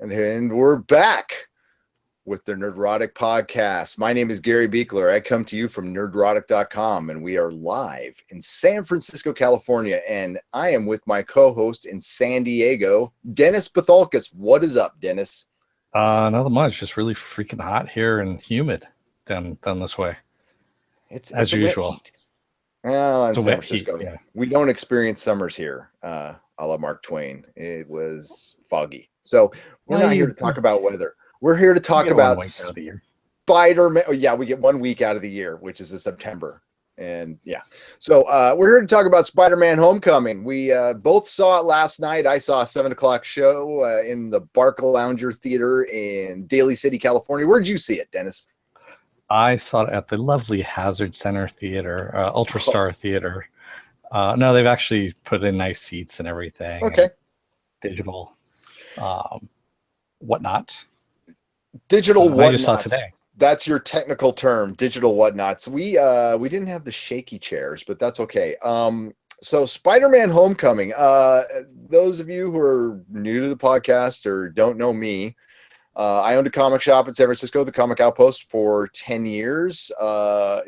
And we're back with the Nerdrotic Podcast. My name is Gary Buechler. I come to you from Nerdrotic.com, and we are live in San Francisco, California. And I am with my co-host in San Diego, Dennis Bithoulkas. What is up, Dennis? Nothing much. Just really freaking hot here and humid down this way. It's as usual. Well, in San Francisco, heat, yeah. We don't experience summers here, a la Mark Twain. It was foggy. So we're not here to talk about weather. We're here to talk about Spider-Man. Oh, yeah, we get 1 week out of the year, which is in September. And yeah, so we're here to talk about Spider-Man Homecoming. We both saw it last night. I saw a 7 o'clock show in the Barcalounger Theater in Daly City, California. Where'd you see it, Dennis? I saw it at the lovely Hazard Center Theater, Ultrastar Theater. No, they've actually put in nice seats and everything. Okay. And digital whatnot. Digital whatnots. I just saw it today. That's your technical term, digital whatnots. We didn't have the shaky chairs, but that's okay. So Spider-Man Homecoming. Those of you who are new to the podcast or don't know me, I owned a comic shop in San Francisco, the Comic Outpost, for 10 years.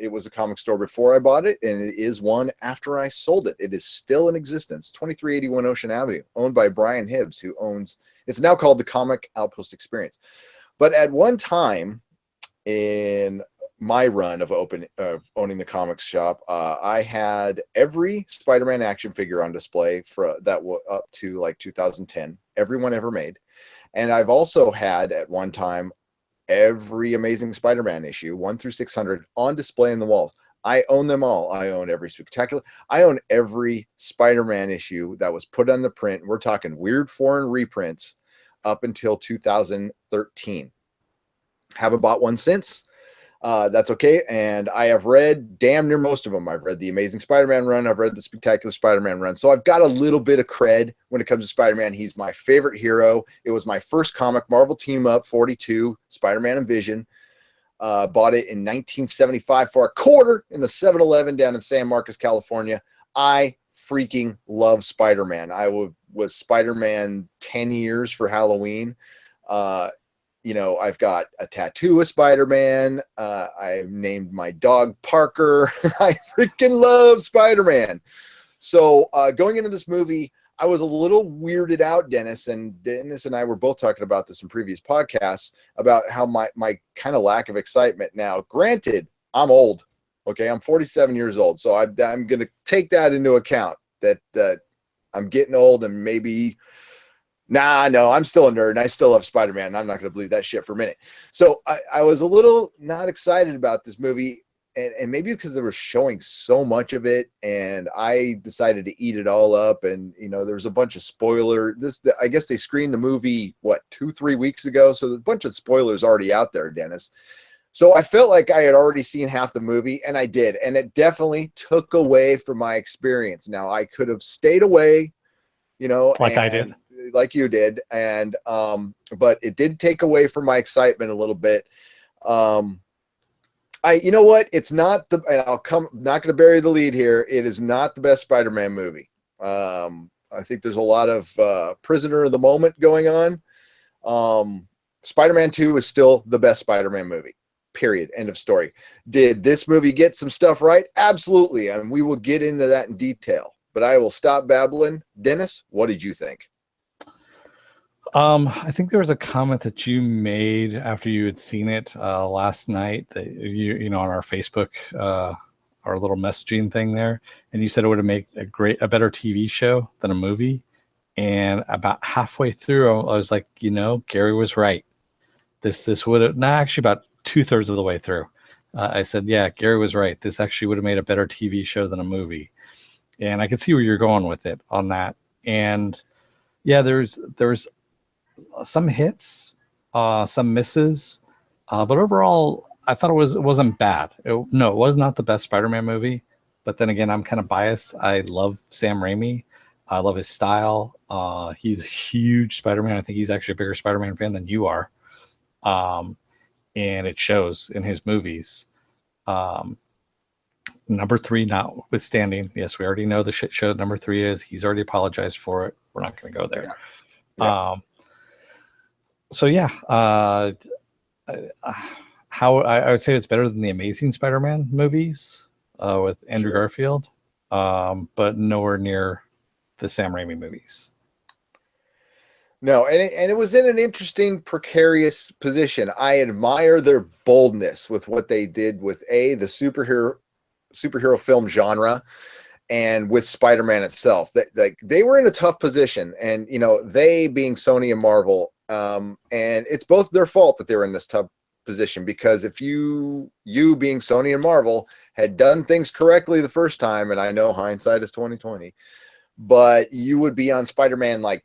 It was a comic store before I bought it, and it is one after I sold it. It is still in existence, 2381 Ocean Avenue, owned by Brian Hibbs, who owns, it's now called the Comic Outpost Experience. But at one time in my run of owning the comics shop, I had every Spider-Man action figure on display for that up to like 2010, everyone ever made. And I've also had at one time every Amazing Spider-Man issue, 1 through 600, on display in the walls. I own them all. I own every Spectacular. I own every Spider-Man issue that was put on the print. We're talking weird foreign reprints up until 2013. Haven't bought one since. That's okay. And I have read damn near most of them. I've read the Amazing Spider-Man run. I've read the Spectacular Spider-Man run. So I've got a little bit of cred when it comes to Spider-Man. He's my favorite hero. It was my first comic, Marvel Team Up 42, Spider-Man and Vision. Bought it in 1975 for $0.25 in a 7-Eleven down in San Marcos, California. I freaking love Spider-Man. I was Spider-Man 10 years for Halloween. You know, I've got a tattoo of Spider-Man. I've named my dog Parker. I freaking love Spider-Man. So going into this movie, I was a little weirded out, Dennis and I were both talking about this in previous podcasts about how my kind of lack of excitement. Now, granted, I'm old. Okay, I'm 47 years old. So I'm going to take that into account that I'm getting old and maybe... No, I'm still a nerd and I still love Spider-Man. I'm not going to believe that shit for a minute. So I was a little not excited about this movie, and maybe because they were showing so much of it, and I decided to eat it all up. And you know, there was a bunch of spoiler. I guess they screened the movie 2-3 weeks ago, so there's a bunch of spoilers already out there, Dennis. So I felt like I had already seen half the movie, and I did, and it definitely took away from my experience. Now I could have stayed away, you know, I did. Like you did, and but it did take away from my excitement a little bit. You know what? It's not the, and not going to bury the lead here. It is not the best Spider-Man movie. I think there's a lot of prisoner of the moment going on. Spider-Man 2 is still the best Spider-Man movie. Period. End of story. Did this movie get some stuff right? Absolutely, and we will get into that in detail. But I will stop babbling. Dennis, what did you think? I think there was a comment that you made after you had seen it last night that you know on our Facebook, our little messaging thing there, and you said it would have made a better TV show than a movie. And about halfway through, I was like, you know, Gary was right. This would have actually about 2/3 of the way through. I said, yeah, Gary was right. This actually would have made a better TV show than a movie. And I could see where you're going with it on that. And yeah, there's some hits, some misses, but overall, I thought it wasn't bad. It was not the best Spider-Man movie. But then again, I'm kind of biased. I love Sam Raimi. I love his style. He's a huge Spider-Man. I think he's actually a bigger Spider-Man fan than you are. And it shows in his movies. Number 3 notwithstanding, yes, we already know the shit show number 3 is. He's already apologized for it. We're not going to go there. Yeah. So yeah, how I would say it's better than the Amazing Spider-Man movies with Andrew Garfield, but nowhere near the Sam Raimi movies. No, and it was in an interesting, precarious position. I admire their boldness with what they did with the superhero film genre, and with Spider-Man itself. They were in a tough position, and they being Sony and Marvel, and it's both their fault that they were in this tough position, because if you being Sony and Marvel had done things correctly the first time, and I know hindsight is 2020, but you would be on Spider-Man like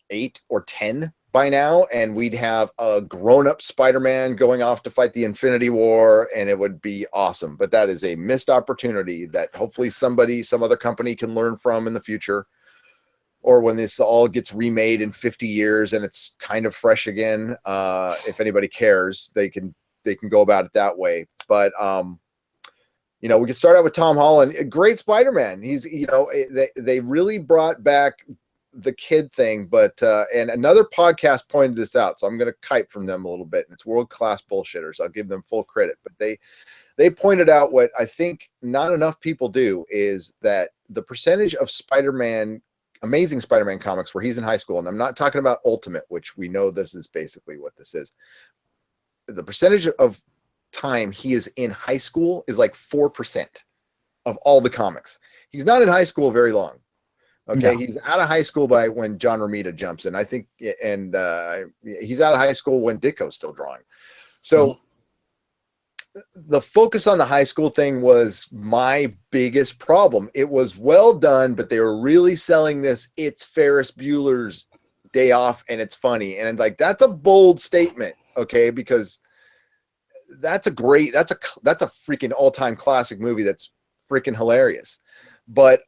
8 or 10 by now, and we'd have a grown-up Spider-Man going off to fight the Infinity War, and it would be awesome. But that is a missed opportunity that hopefully some other company can learn from in the future, or when this all gets remade in 50 years and it's kind of fresh again. If anybody cares, they can go about it that way. But we can start out with Tom Holland, a great Spider-Man. He's they really brought back the kid thing, but and another podcast pointed this out, so I'm going to kite from them a little bit, and it's world-class bullshitters. I'll give them full credit, but they pointed out what I think not enough people do, is that the percentage of Amazing Spider-Man comics where he's in high school, and I'm not talking about Ultimate, which we know this is basically what this is, the percentage of time he is in high school is like 4% of all the comics. He's not in high school very long. Okay, no. He's out of high school by when John Romita jumps in, I think, and he's out of high school when Ditko's still drawing. So the focus on the high school thing was my biggest problem. It was well done, but they were really selling this, it's Ferris Bueller's Day Off and it's funny. And like, that's a bold statement, okay, because that's a freaking all-time classic movie that's freaking hilarious. But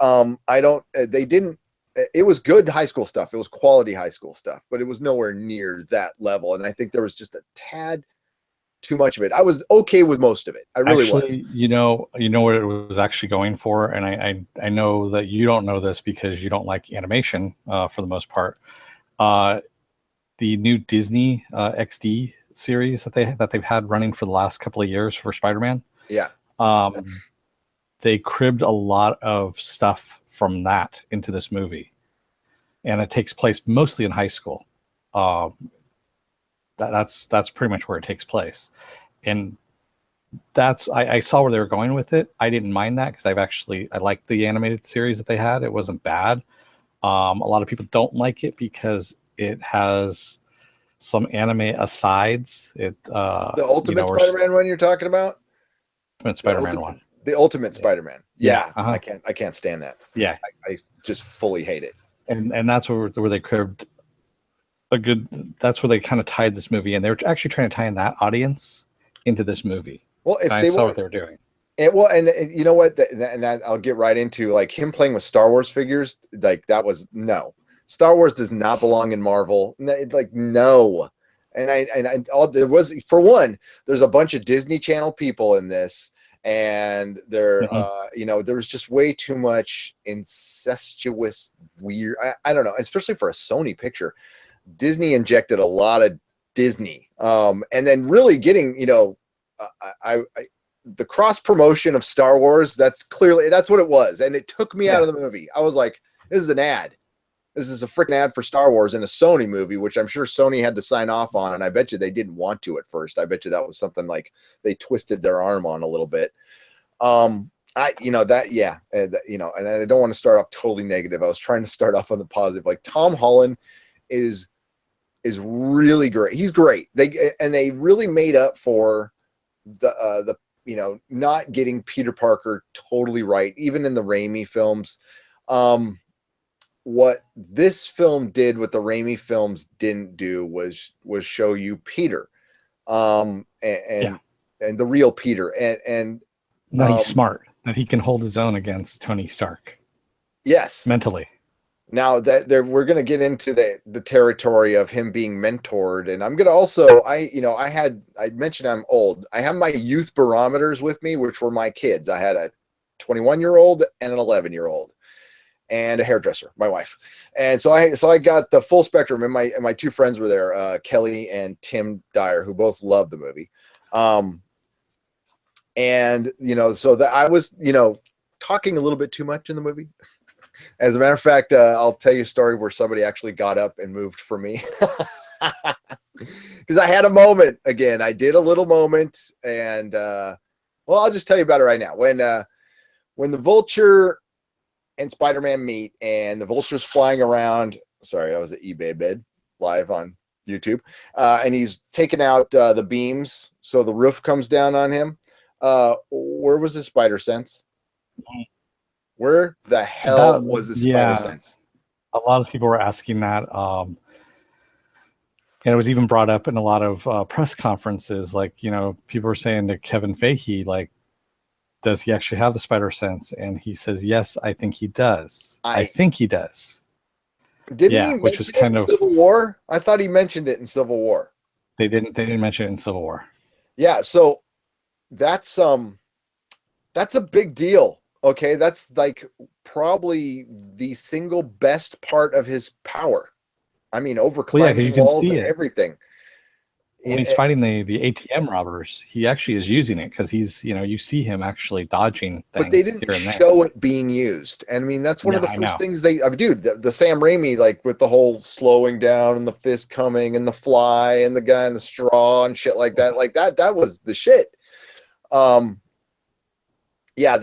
it was good high school stuff. It was quality high school stuff, but it was nowhere near that level. And I think there was just a tad too much of it. I was okay with most of it. I really was. You know what it was actually going for. And I know that you don't know this because you don't like animation for the most part. The new Disney XD series that they've had running for the last couple of years for Spider-Man. Yeah. They cribbed a lot of stuff from that into this movie, and it takes place mostly in high school. That's pretty much where it takes place, and I saw where they were going with it. I didn't mind that because I liked the animated series that they had. It wasn't bad. A lot of people don't like it because it has some anime asides. The Ultimate Spider-Man one you're talking about? Ultimate Spider-Man one. The Ultimate Spider-Man. Yeah. Uh-huh. I can't stand that. Yeah. I just fully hate it. And that's where they cribbed that's where they kind of tied this movie in. They were actually trying to tie in that audience into this movie. Well, if I saw what they were doing. And you know what? I'll get right into like him playing with Star Wars figures. Like that was no. Star Wars does not belong in Marvel. It's like no. There was, for one, there's a bunch of Disney Channel people in this. And there was just way too much incestuous, weird. I don't know, especially for a Sony picture. Disney injected a lot of Disney, and then really getting, the cross promotion of Star Wars. That's what it was, and it took me out of the movie. I was like, this is an ad. This is a freaking ad for Star Wars in a Sony movie, which I'm sure Sony had to sign off on. And I bet you they didn't want to at first. I bet you that was something like they twisted their arm on a little bit. And I don't want to start off totally negative. I was trying to start off on the positive. Like Tom Holland is really great. He's great. They really made up for the not getting Peter Parker totally right, even in the Raimi films. What this film did, what the Raimi films didn't do, was show you Peter, and the real Peter, and no, he's smart, that he can hold his own against Tony Stark. Yes, mentally. Now that we're going to get into the territory of him being mentored, and I'm going to also, I mentioned I'm old. I have my youth barometers with me, which were my kids. I had a 21-year-old and an 11-year-old. and a hairdresser, my wife. And so I got the full spectrum, and my two friends were there, Kelly and Tim Dyer, who both loved the movie. And so that I was, talking a little bit too much in the movie. As a matter of fact, I'll tell you a story where somebody actually got up and moved for me. Because I had a moment again. I did a little moment, and I'll just tell you about it right now. When the Vulture and Spider-Man meet, and the Vulture's flying around. Sorry, I was at eBay bid live on YouTube, and he's taking out the beams, so the roof comes down on him. Where was his spider sense? Where the hell was the spider sense? A lot of people were asking that. And it was even brought up in a lot of press conferences. Like, people were saying to Kevin Feige, like, does he actually have the spider sense? And he says, yes, I think he does. I think he does. Didn't he which was kind of Civil War? I thought he mentioned it in Civil War. They didn't mention it in Civil War. Yeah, so that's a big deal. Okay, that's like probably the single best part of his power. I mean, over climbing walls and everything. When he's fighting the ATM robbers, he actually is using it because he's, you see him actually dodging things. But they didn't show it being used. And I mean, that's one of the first things the Sam Raimi, like with the whole slowing down and the fist coming and the fly and the guy and the straw and shit like that. Like that was the shit. Yeah,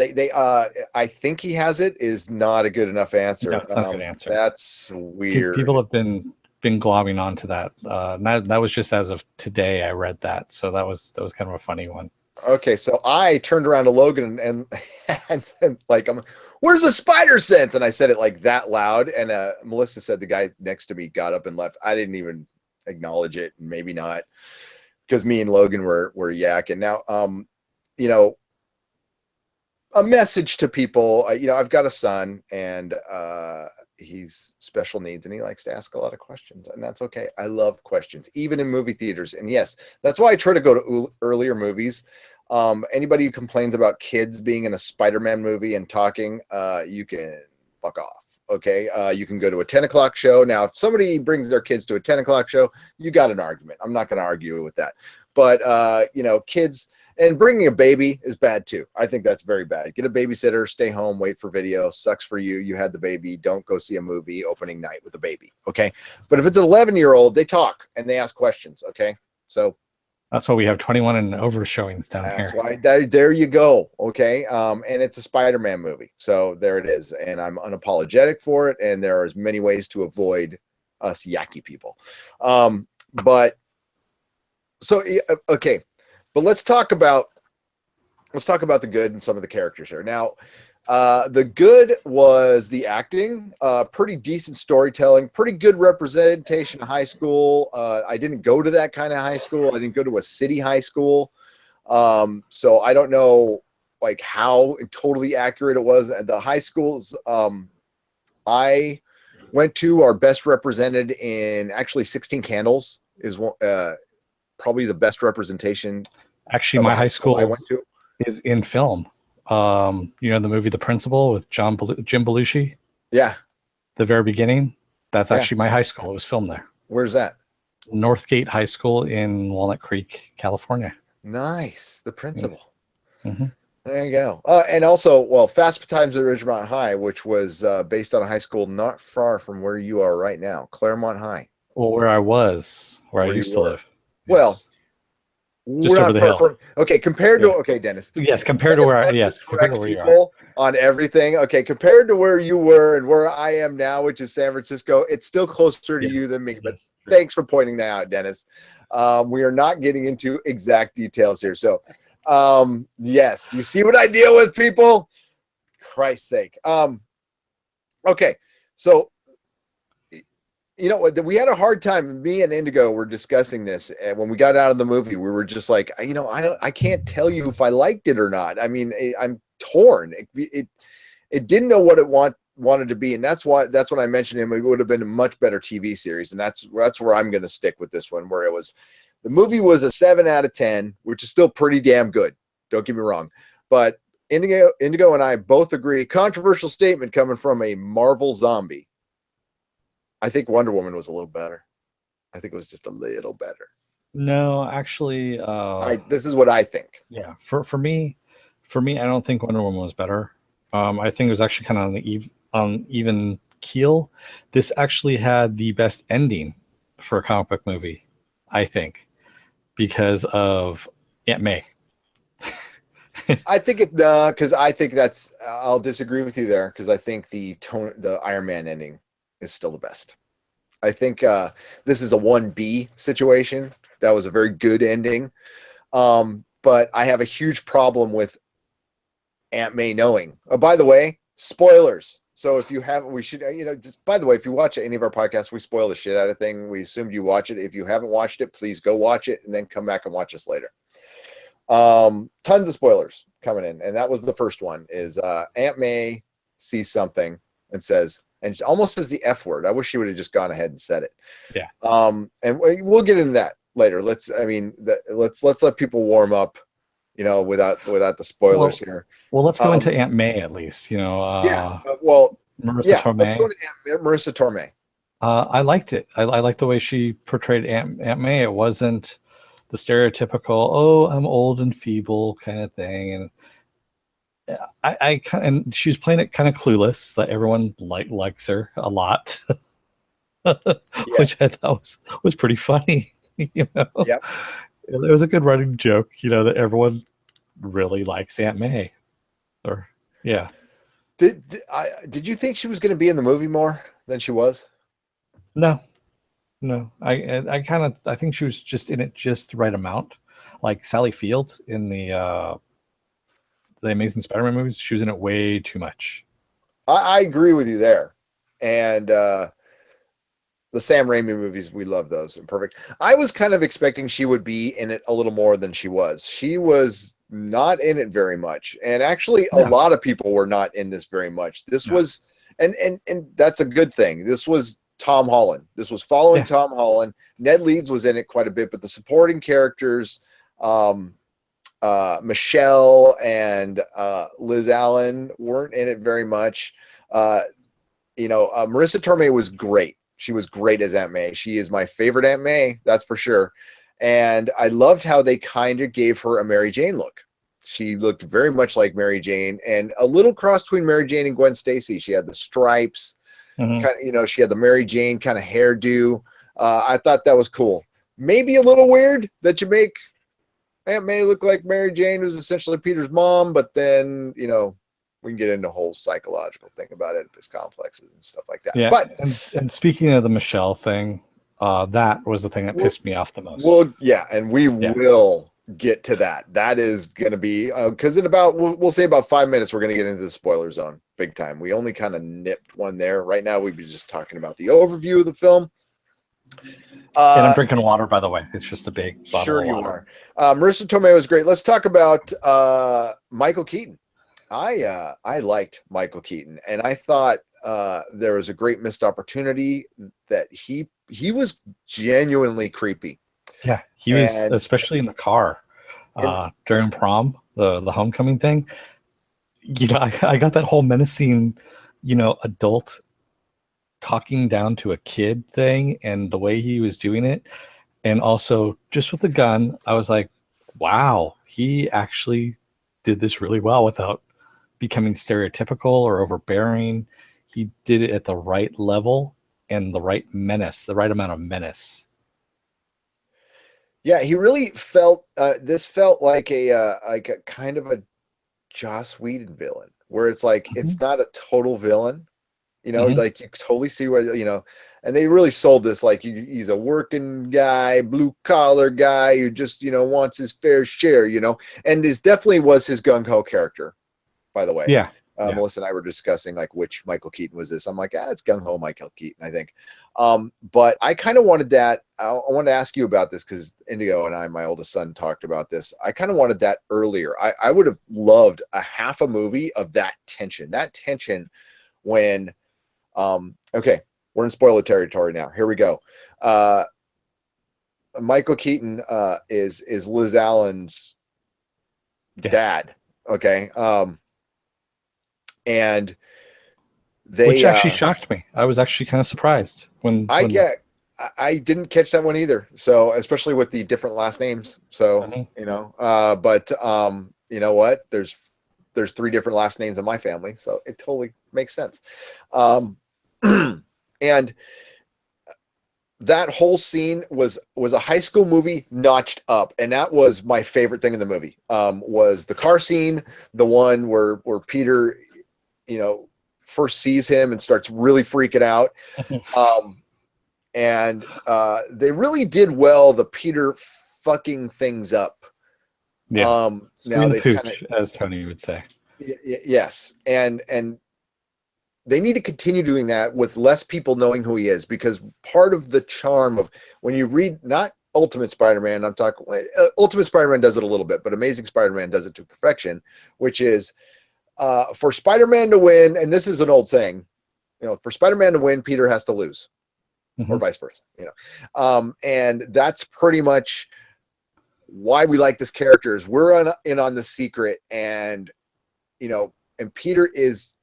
I think he has it is not a good enough answer. No, it's not a good answer. That's weird. People have been glomming onto that. That was just as of today. I read that, so that was kind of a funny one. Okay, so I turned around to Logan and like, where's the spider sense? And I said it like that loud. And Melissa said the guy next to me got up and left. I didn't even acknowledge it, and maybe not, because me and Logan were yakking. Now, a message to people. I've got a son, and he's special needs, and he likes to ask a lot of questions, and that's okay. I love questions, even in movie theaters. And yes, that's why I try to go to earlier movies. Anybody who complains about kids being in a Spider-Man movie and talking, you can fuck off. Okay. You can go to a 10 o'clock show. Now, if somebody brings their kids to a 10 o'clock show, you got an argument. I'm not going to argue with that. But, kids and bringing a baby is bad too. I think that's very bad. Get a babysitter, stay home, wait for video. Sucks for you. You had the baby. Don't go see a movie opening night with a baby. Okay. But if it's an 11-year-old, they talk and they ask questions. Okay. So that's why we have 21 and over showings down here. That's why there you go. Okay. And it's a Spider-Man movie. So there it is. And I'm unapologetic for it. And there are as many ways to avoid us yucky people. But let's talk about the good and some of the characters here. Now, the good was the acting, pretty decent storytelling, pretty good representation of high school. I didn't go to that kind of high school. I didn't go to a city high school. So I don't know like how totally accurate it was. The high schools I went to are best represented in actually 16 Candles is probably the best representation. Actually, my high school I went to is in film. The movie The Principal with Jim Belushi? Yeah. The very beginning. That's actually my high school. It was filmed there. Where's that? Northgate High School in Walnut Creek, California. Nice. The Principal. Mm-hmm. There you go. And also, Fast Times at Ridgemont High, which was based on a high school not far from where you are right now, Claremont High. Well, where I used to live. Well, yes. Just over the hill. Compared to Dennis. Yes, compared to where you are. On everything. Okay, compared to where you were and where I am now, which is San Francisco, it's still closer to you than me. But thanks for pointing that out, Dennis. We are not getting into exact details here. So, yes, you see what I deal with, people? Christ's sake. Okay, so we had a hard time. Me and Indigo were discussing this, and when we got out of the movie, we were just like, I can't tell you if I liked it or not. I mean, I'm torn. It didn't know what it wanted to be, and that's when I mentioned him. It would have been a much better TV series, and that's where I'm going to stick with this one. Where the movie was a 7 out of 10, which is still pretty damn good. Don't get me wrong, but Indigo and I both agree. Controversial statement coming from a Marvel zombie. I think Wonder Woman was a little better. I think it was just a little better. No, actually, this is what I think. Yeah, for me, I don't think Wonder Woman was better. I think it was actually kind of on even keel. This actually had the best ending for a comic book movie, I think, because of Aunt May. I think because I think I'll disagree with you there, because I think the Iron Man ending is still the best. I think this is a 1B situation. That was a very good ending. But I have a huge problem with Aunt May knowing. Oh, by the way, spoilers. So if you haven't, we should, just by the way, if you watch any of our podcasts, we spoil the shit out of thing. We assumed you watch it. If you haven't watched it, please go watch it and then come back and watch us later. Tons of spoilers coming in. And that was the first one is Aunt May sees something and says, and almost says the F word. I wish she would have just gone ahead and said it. Yeah. And we'll get into that later. Let's let people warm up, without the spoilers here. Well, let's go into Aunt May at least, Marissa Tomei. Let's go to Marissa Tomei. I liked it. I liked the way she portrayed Aunt May. It wasn't the stereotypical, oh, I'm old and feeble kind of thing. And and she was playing it kind of clueless, that everyone likes her a lot, which I thought was pretty funny. Yep. It was a good running joke, that everyone really likes Aunt May. Or yeah. Did you think she was going to be in the movie more than she was? No. I think she was just in it just the right amount, like Sally Fields in the Amazing Spider-Man movies. She was in it way too much. I agree with you there. And the Sam Raimi movies, we love those. And perfect. I was kind of expecting she would be in it a little more than she was. She was not in it very much. And actually, a lot of people were not in this very much. This was, and that's a good thing. This was Tom Holland. This was following Tom Holland. Ned Leeds was in it quite a bit, but the supporting characters, Michelle and Liz Allen weren't in it very much. Marissa Tomei was great. She was great as Aunt May. She is my favorite Aunt May, that's for sure. And I loved how they kind of gave her a Mary Jane look. She looked very much like Mary Jane, and a little cross between Mary Jane and Gwen Stacy. She had the stripes, kind of, she had the Mary Jane kind of hairdo. I thought that was cool. Maybe a little weird that you make Aunt May look like Mary Jane, who's essentially Peter's mom, but then, we can get into a whole psychological thing about Oedipus complexes and stuff like that. Yeah, but and speaking of the Michelle thing, that was the thing that pissed me off the most. Well, yeah, and we will get to that. That is going to be because in about we'll say about 5 minutes we're going to get into the spoiler zone big time. We only kind of nipped one there. Right now we'd be just talking about the overview of the film. And I'm drinking water, by the way. It's just a big bottle sure of you water. are. Marissa Tomei was great. Let's talk about Michael Keaton. I liked Michael Keaton, and I thought there was a great missed opportunity that he was genuinely creepy. Yeah, he was, especially in the car during prom, the homecoming thing. I got that whole menacing, adult talking down to a kid thing, and the way he was doing it, and also just with the gun, I was like, wow, he actually did this really well without becoming stereotypical or overbearing. He did it at the right level and the right menace, the right amount of menace. Yeah, he really felt this felt like a kind of a Joss Whedon villain, where it's like it's not a total villain, like you totally see where and they really sold this like he's a working guy, blue collar guy who just wants his fair share, and this definitely was his gung ho character. By the way, Melissa and I were discussing like which Michael Keaton was this. I'm like, it's gung ho Michael Keaton, I think. But I kind of wanted that. I wanted to ask you about this because Indigo and I, my oldest son, talked about this. I kind of wanted that earlier. I would have loved a half a movie of that tension. That tension when, okay, we're in spoiler territory now. Here we go. Michael Keaton is Liz Allen's dad. Okay. and which they actually shocked me. I was actually kind of surprised when I didn't catch that one either. So especially with the different last names. So but you know what? There's 3 different last names in my family, so it totally makes sense. And that whole scene was a high school movie notched up, and that was my favorite thing in the movie. Was the car scene, the one where Peter, first sees him and starts really freaking out. And they really did well the Peter fucking things up. Yeah. Now the they've pooch, as Tony would say. Yes, and they need to continue doing that with less people knowing who he is, because part of the charm of when you read, not Ultimate Spider-Man, I'm talking Ultimate Spider-Man does it a little bit, but Amazing Spider-Man does it to perfection, which is for Spider-Man to win, and this is an old saying, for Spider-Man to win, Peter has to lose, or vice versa, and that's pretty much why we like this character. Is we're in on the secret, and and Peter is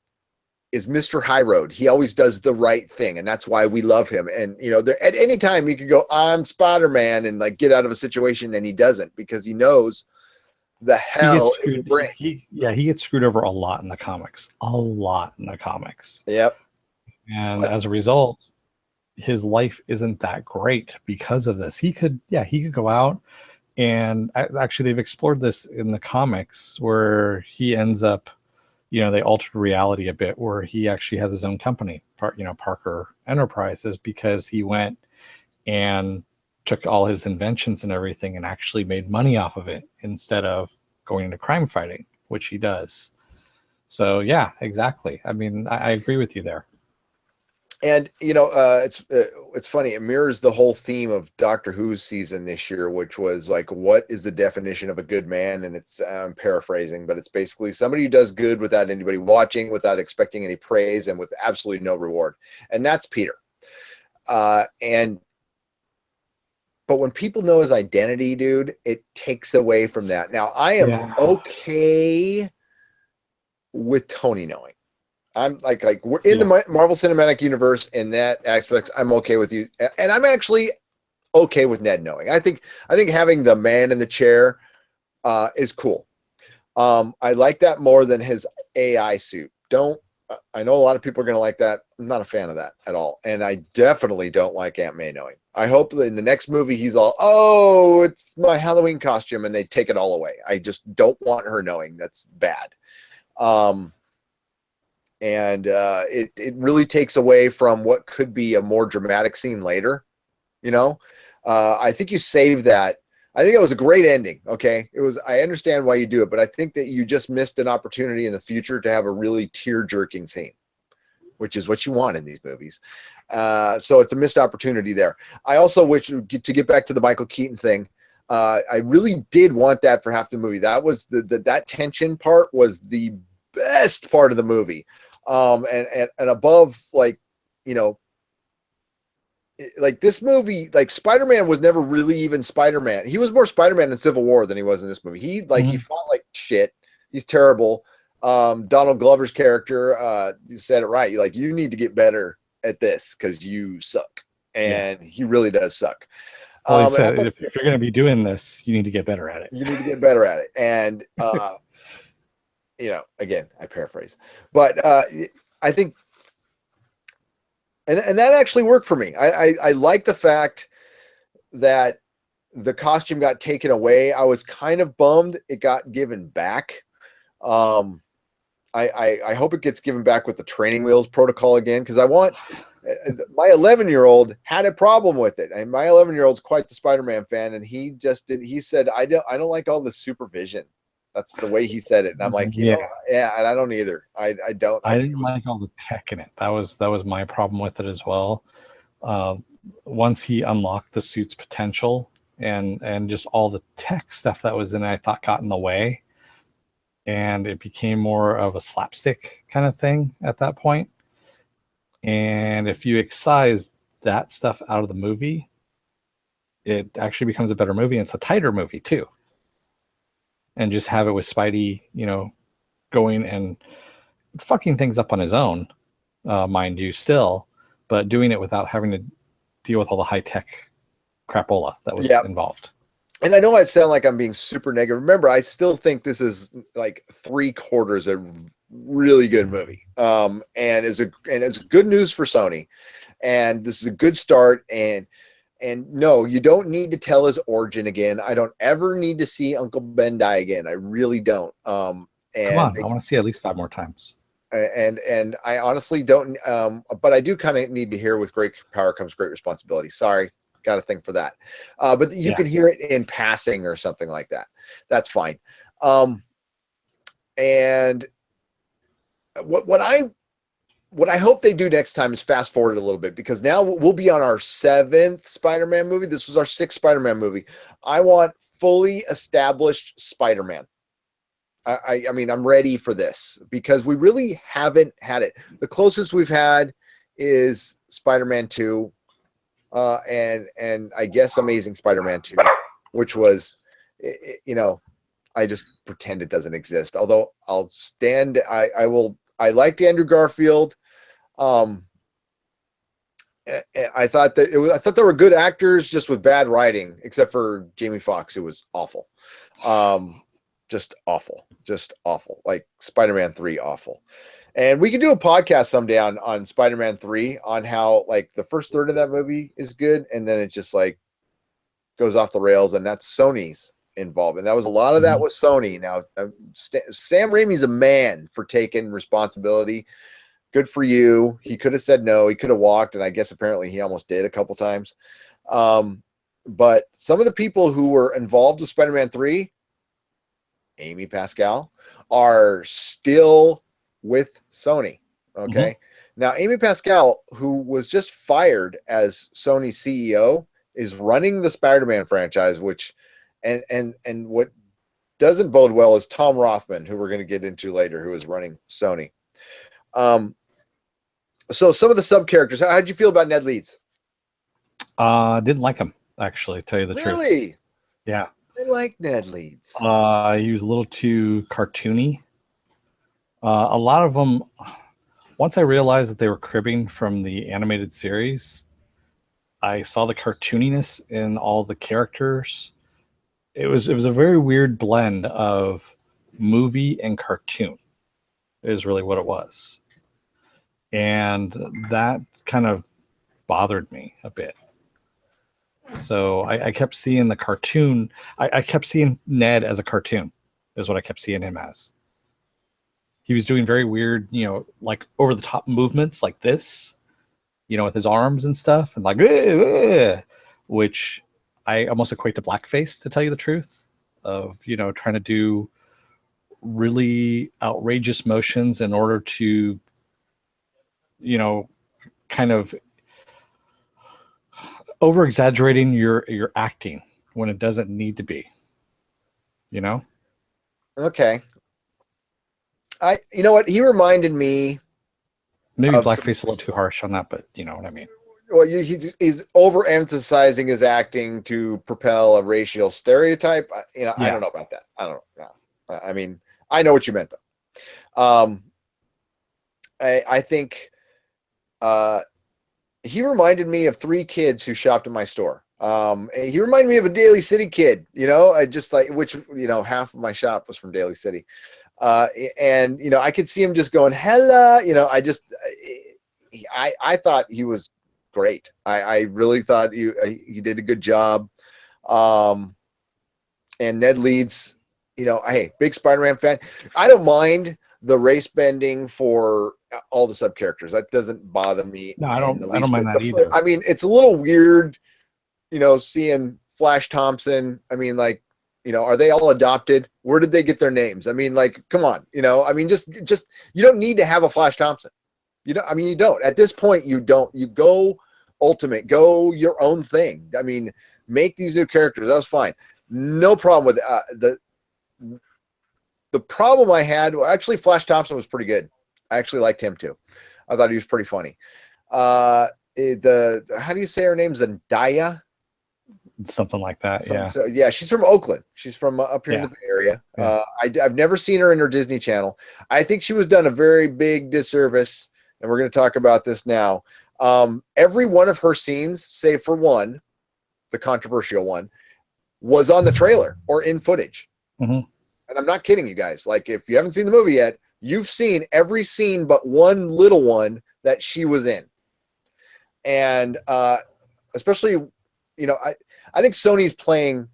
Mr. High Road. He always does the right thing, and that's why we love him. And at any time you could go, I'm Spider-Man, and like get out of a situation, and he doesn't, because he knows the hell it will bring. He gets screwed over a lot in the comics. Yep. And as a result, his life isn't that great because of this. He could go out, and actually they've explored this in the comics where he ends up, they altered reality a bit, where he actually has his own company, Parker Enterprises, because he went and took all his inventions and everything and actually made money off of it instead of going into crime fighting, which he does. So yeah, exactly. I mean, I agree with you there. And it's funny. It mirrors the whole theme of Doctor Who's season this year, which was like, what is the definition of a good man? And it's paraphrasing, but it's basically somebody who does good without anybody watching, without expecting any praise, and with absolutely no reward. And that's Peter. But when people know his identity, dude, it takes away from that. Now, I am okay with Tony knowing. I'm like we're in the Marvel Cinematic Universe in that aspect. I'm okay with you, and I'm actually okay with Ned knowing. I think having the man in the chair is cool. I like that more than his AI suit. I know a lot of people are going to like that. I'm not a fan of that at all, and I definitely don't like Aunt May knowing. I hope that in the next movie he's all, oh, it's my Halloween costume, and they take it all away. I just don't want her knowing. That's bad. And it really takes away from what could be a more dramatic scene later. I think you save that. I think it was a great ending. Okay, I understand why you do it, but I think that you just missed an opportunity in the future to have a really tear-jerking scene, which is what you want in these movies. So it's a missed opportunity there. I also wish, to get back to the Michael Keaton thing, I really did want that for half the movie. That was that tension part was the best part of the movie. And above, like this movie, like Spider-Man was never really even Spider-Man. He was more Spider-Man in Civil War than he was in this movie. He he fought like shit. He's terrible. Donald Glover's character, said it right. Like, you need to get better at this because you suck. And he really does suck. Well, he said, if you're going to be doing this, you need to get better at it. You need to get better at it. And, again, I paraphrase, but I think, and that actually worked for me. I like the fact that the costume got taken away. I was kind of bummed it got given back. I hope it gets given back with the training wheels protocol again, because I want my 11-year-old had a problem with it, and my 11-year-old's quite the Spider-Man fan, and he said, I don't like all the supervision. That's the way he said it, and I'm like, and I don't either. I don't. I didn't like all the tech in it. That was my problem with it as well. Once he unlocked the suit's potential and just all the tech stuff that was in it, I thought got in the way, and it became more of a slapstick kind of thing at that point. And if you excise that stuff out of the movie, it actually becomes a better movie. And it's a tighter movie too. And just have it with Spidey, going and fucking things up on his own, mind you, still, but doing it without having to deal with all the high tech crapola that was involved. And I know I sound like I'm being super negative. Remember, I still think this is like 3/4 a really good movie. And it's good news for Sony. And this is a good start. And no, you don't need to tell his origin again. I don't ever need to see Uncle Ben die again. I really don't. Come on, I want to see at least 5 more times. And I honestly don't. But I do kind of need to hear with great power comes great responsibility. Sorry. Got to think for that. But you can hear it in passing or something like that. That's fine. And what I hope they do next time is fast forward a little bit, because now we'll be on our 7th Spider-Man movie. This was our 6th Spider-Man movie. I want fully established Spider-Man. I mean, I'm ready for this because we really haven't had it. The closest we've had is Spider-Man 2. And I guess Amazing Spider-Man 2, which was, I just pretend it doesn't exist. Although I liked Andrew Garfield. I thought there were good actors just with bad writing, except for Jamie Foxx, who was awful. Just awful. Like Spider-Man 3, awful. And we could do a podcast someday on Spider-Man 3 on how like the first third of that movie is good, and then it just like goes off the rails, and that's Sony's involvement. That was a lot of that was Sony. Now Sam Raimi's a man for taking responsibility. Good for you. He could have said no. He could have walked, and I guess apparently he almost did a couple times. But some of the people who were involved with Spider-Man 3, Amy Pascal, are still with Sony. Okay. Now Amy Pascal, who was just fired as Sony's CEO, is running the Spider-Man franchise, which and what doesn't bode well is Tom Rothman, who we're going to get into later, who is running Sony. So some of the sub characters, how'd you feel about Ned Leeds? Didn't like him, actually, to tell you the truth. Really? Yeah. I like Ned Leeds. He was a little too cartoony. A lot of them, once I realized that they were cribbing from the animated series, I saw the cartooniness in all the characters. It was a very weird blend of movie and cartoon, is really what it was. And that kind of bothered me a bit. So I kept seeing the cartoon. I kept seeing Ned as a cartoon, is what I kept seeing him as. He was doing very weird, like over the top movements like this, with his arms and stuff, and like, which I almost equate to blackface, to tell you the truth, of, trying to do really outrageous motions in order to, kind of over exaggerating your acting when it doesn't need to be, Okay. You know what? He reminded me. Maybe blackface a little too harsh on that, but you know what I mean. Well, he's overemphasizing his acting to propel a racial stereotype. I don't know about that. I don't know. I mean, I know what you meant though. I think he reminded me of 3 kids who shopped at my store. He reminded me of a Daly City kid. I just like, which half of my shop was from Daly City. And I could see him just going, "Hella," I thought he was great. I really thought he did a good job. And Ned Leeds, hey, big Spider-Man fan. I don't mind the race bending for all the sub characters. That doesn't bother me. No, I don't mind that either. I mean, it's a little weird, seeing Flash Thompson. I mean, like, are they all adopted? Where did they get their names? I mean, like, come on, I mean, just you don't need to have a Flash Thompson. You don't. At this point, you don't. You go Ultimate, go your own thing. I mean, make these new characters. That was fine. No problem with the problem I had. Well, actually, Flash Thompson was pretty good. I actually liked him too. I thought he was pretty funny. How do you say her name? Zendaya. something like that. Yeah. So, yeah, she's from Oakland. She's from up here in the Bay Area. Yeah. I've never seen her in her Disney Channel. I think she was done a very big disservice, and we're going to talk about this now. Every one of her scenes, save for one, the controversial one, was on the trailer or in footage. Mm-hmm. And I'm not kidding you guys. Like, if you haven't seen the movie yet, you've seen every scene but one little one that she was in. And especially, you know, I think Sony's playing,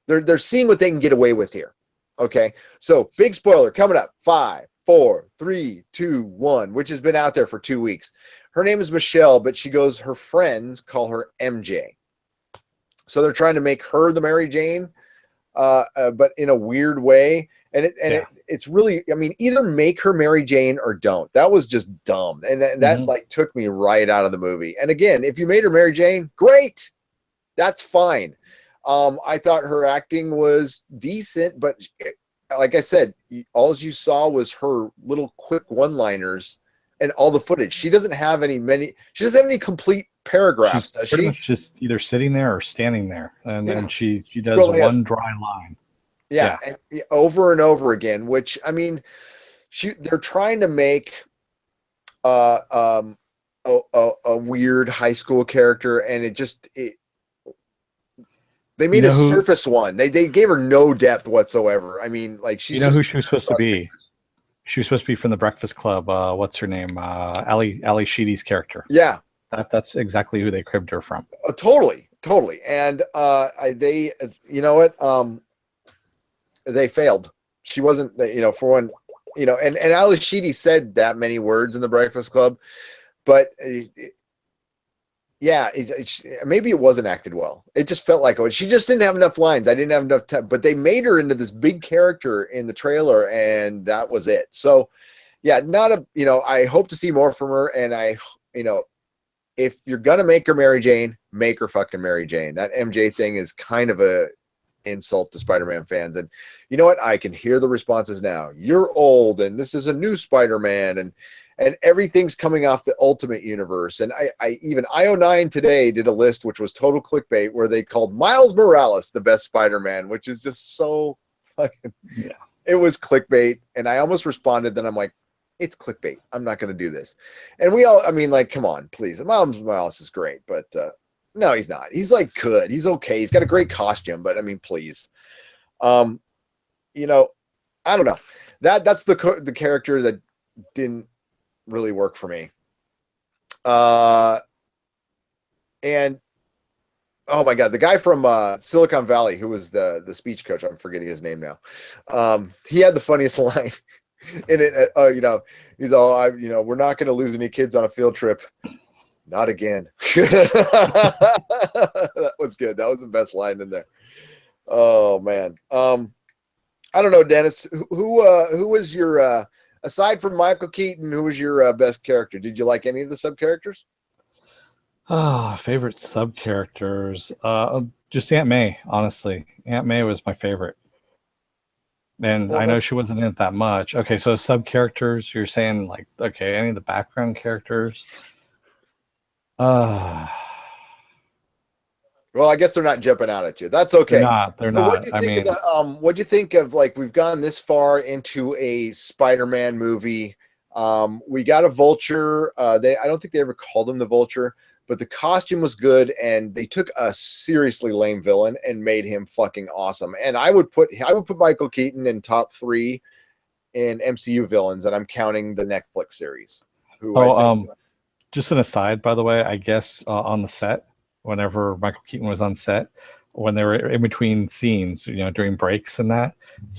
they're seeing what they can get away with here. Okay. So big spoiler coming up. 5, 4, 3, 2, 1, which has been out there for 2 weeks. Her name is Michelle, but her friends call her MJ. So they're trying to make her the Mary Jane, but in a weird way. And it's really, I mean, either make her Mary Jane or don't. That was just dumb. And that like took me right out of the movie. And again, if you made her Mary Jane, great. That's fine. I thought her acting was decent, but like I said, all you saw was her little quick one-liners and all the footage. She doesn't have any complete paragraphs, does she? Pretty much just either sitting there or standing there, and then she does one dry line. Yeah, and over and over again. Which, I mean, they're trying to make a weird high school character, and they made a surface one. They gave her no depth whatsoever. I mean, like, she's who she was supposed to be. She was supposed to be from the Breakfast Club. What's her name? Ali Sheedy's character. Yeah. That's exactly who they cribbed her from. Totally. And you know what? They failed. She wasn't, for one, and Ali Sheedy said that many words in the Breakfast Club, but maybe it wasn't acted well. It just felt like she just didn't have enough lines. I didn't have enough time, but they made her into this big character in the trailer, and that was it. So, yeah, I hope to see more from her, and if you're gonna make her Mary Jane, make her fucking Mary Jane. That MJ thing is kind of a insult to Spider-Man fans, and you know what? I can hear the responses now. You're old, and this is a new Spider-Man, and everything's coming off the Ultimate Universe. And I even IO9 today did a list which was total clickbait, where they called Miles Morales the best Spider-Man, which is just so fucking. Yeah. It was clickbait, and I almost responded. Then I'm like, it's clickbait. I'm not going to do this. And come on, please. Miles Morales is great, but no, he's not. He's like good. He's okay. He's got a great costume, but I mean, please. I don't know. That's the character that didn't really work for me. And oh my God, the guy from Silicon Valley who was the speech coach, I'm forgetting his name now. He had the funniest line in it. He's all, we're not going to lose any kids on a field trip. Not again. That was good. That was the best line in there. Oh man. I don't know, Dennis, who was your, aside from Michael Keaton, who was your best character? Did you like any of the sub characters? Favorite sub characters. Just Aunt May, honestly. Aunt May was my favorite. And I know she wasn't in it that much. Okay, so sub characters, you're saying like, okay, any of the background characters? Well, I guess they're not jumping out at you. That's okay. They're not. What'd you think of, like, we've gone this far into a Spider-Man movie? We got a Vulture. I don't think they ever called him the Vulture, but the costume was good, and they took a seriously lame villain and made him fucking awesome. And I would put Michael Keaton in top 3 in MCU villains, and I'm counting the Netflix series. Just an aside, by the way, I guess on the set, whenever Michael Keaton was on set, when they were in between scenes, during breaks and that,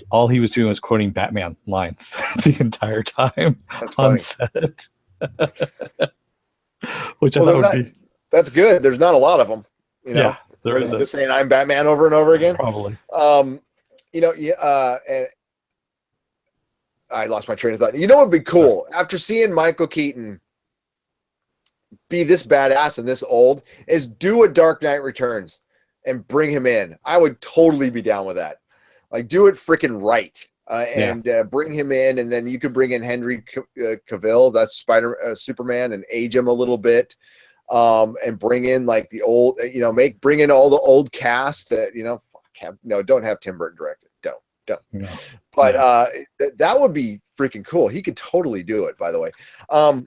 all he was doing was quoting Batman lines the entire time on set. Which I thought would be... That's good. There's not a lot of them. Yeah, there is just saying I'm Batman over and over again. Probably. And I lost my train of thought. You know what would be cool? After seeing Michael Keaton be this badass and this old, is do a Dark Knight Returns and bring him in. I would totally be down with that. Like, do it freaking right. Bring him in, and then you could bring in Henry Cavill, that's Superman, and age him a little bit. and bring in like the old, bring in all the old cast that, don't have Tim Burton direct it. Don't. No. But that would be freaking cool. He could totally do it, by the way. Oh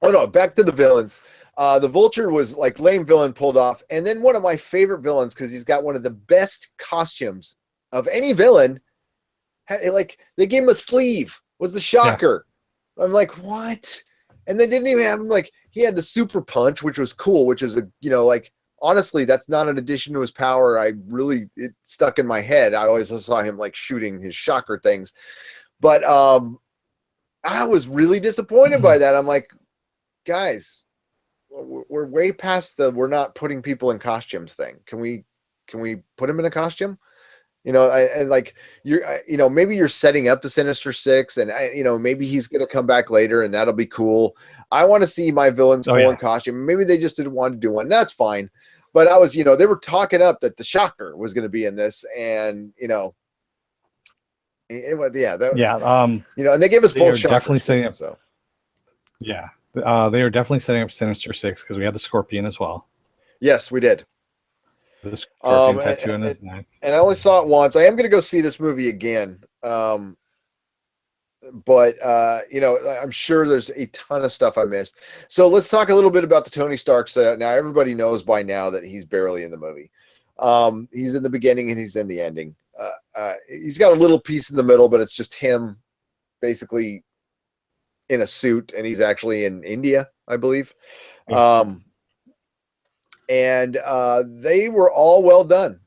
no, back to the villains. The Vulture was like lame villain pulled off. And then one of my favorite villains, because he's got one of the best costumes of any villain. Like they gave him a sleeve, was the Shocker. Yeah. I'm like, what? And they didn't even have him like, he had the super punch, which was cool, which is honestly, that's not an addition to his power. It stuck in my head. I always saw him like shooting his Shocker things. But I was really disappointed by that. I'm like, guys, we're way past we're not putting people in costumes thing. Can we put him in a costume? Maybe you're setting up the Sinister Six, and maybe he's going to come back later, and that'll be cool. I want to see my villains full in costume. Maybe they just didn't want to do one. That's fine. But I was, they were talking up that the Shocker was going to be in this, and and they gave us both Shockers. Definitely setting up. So yeah, they are definitely setting up Sinister Six because we had the Scorpion as well. Yes, we did. The Scorpion tattoo on his neck. And I only saw it once. I am going to go see this movie again. But I'm sure there's a ton of stuff I missed. So let's talk a little bit about the Tony Starks. Now everybody knows by now that he's barely in the movie. He's in the beginning and he's in the ending. He's got a little piece in the middle, but it's just him basically in a suit, and he's actually in India, I believe. Yes. And they were all well done.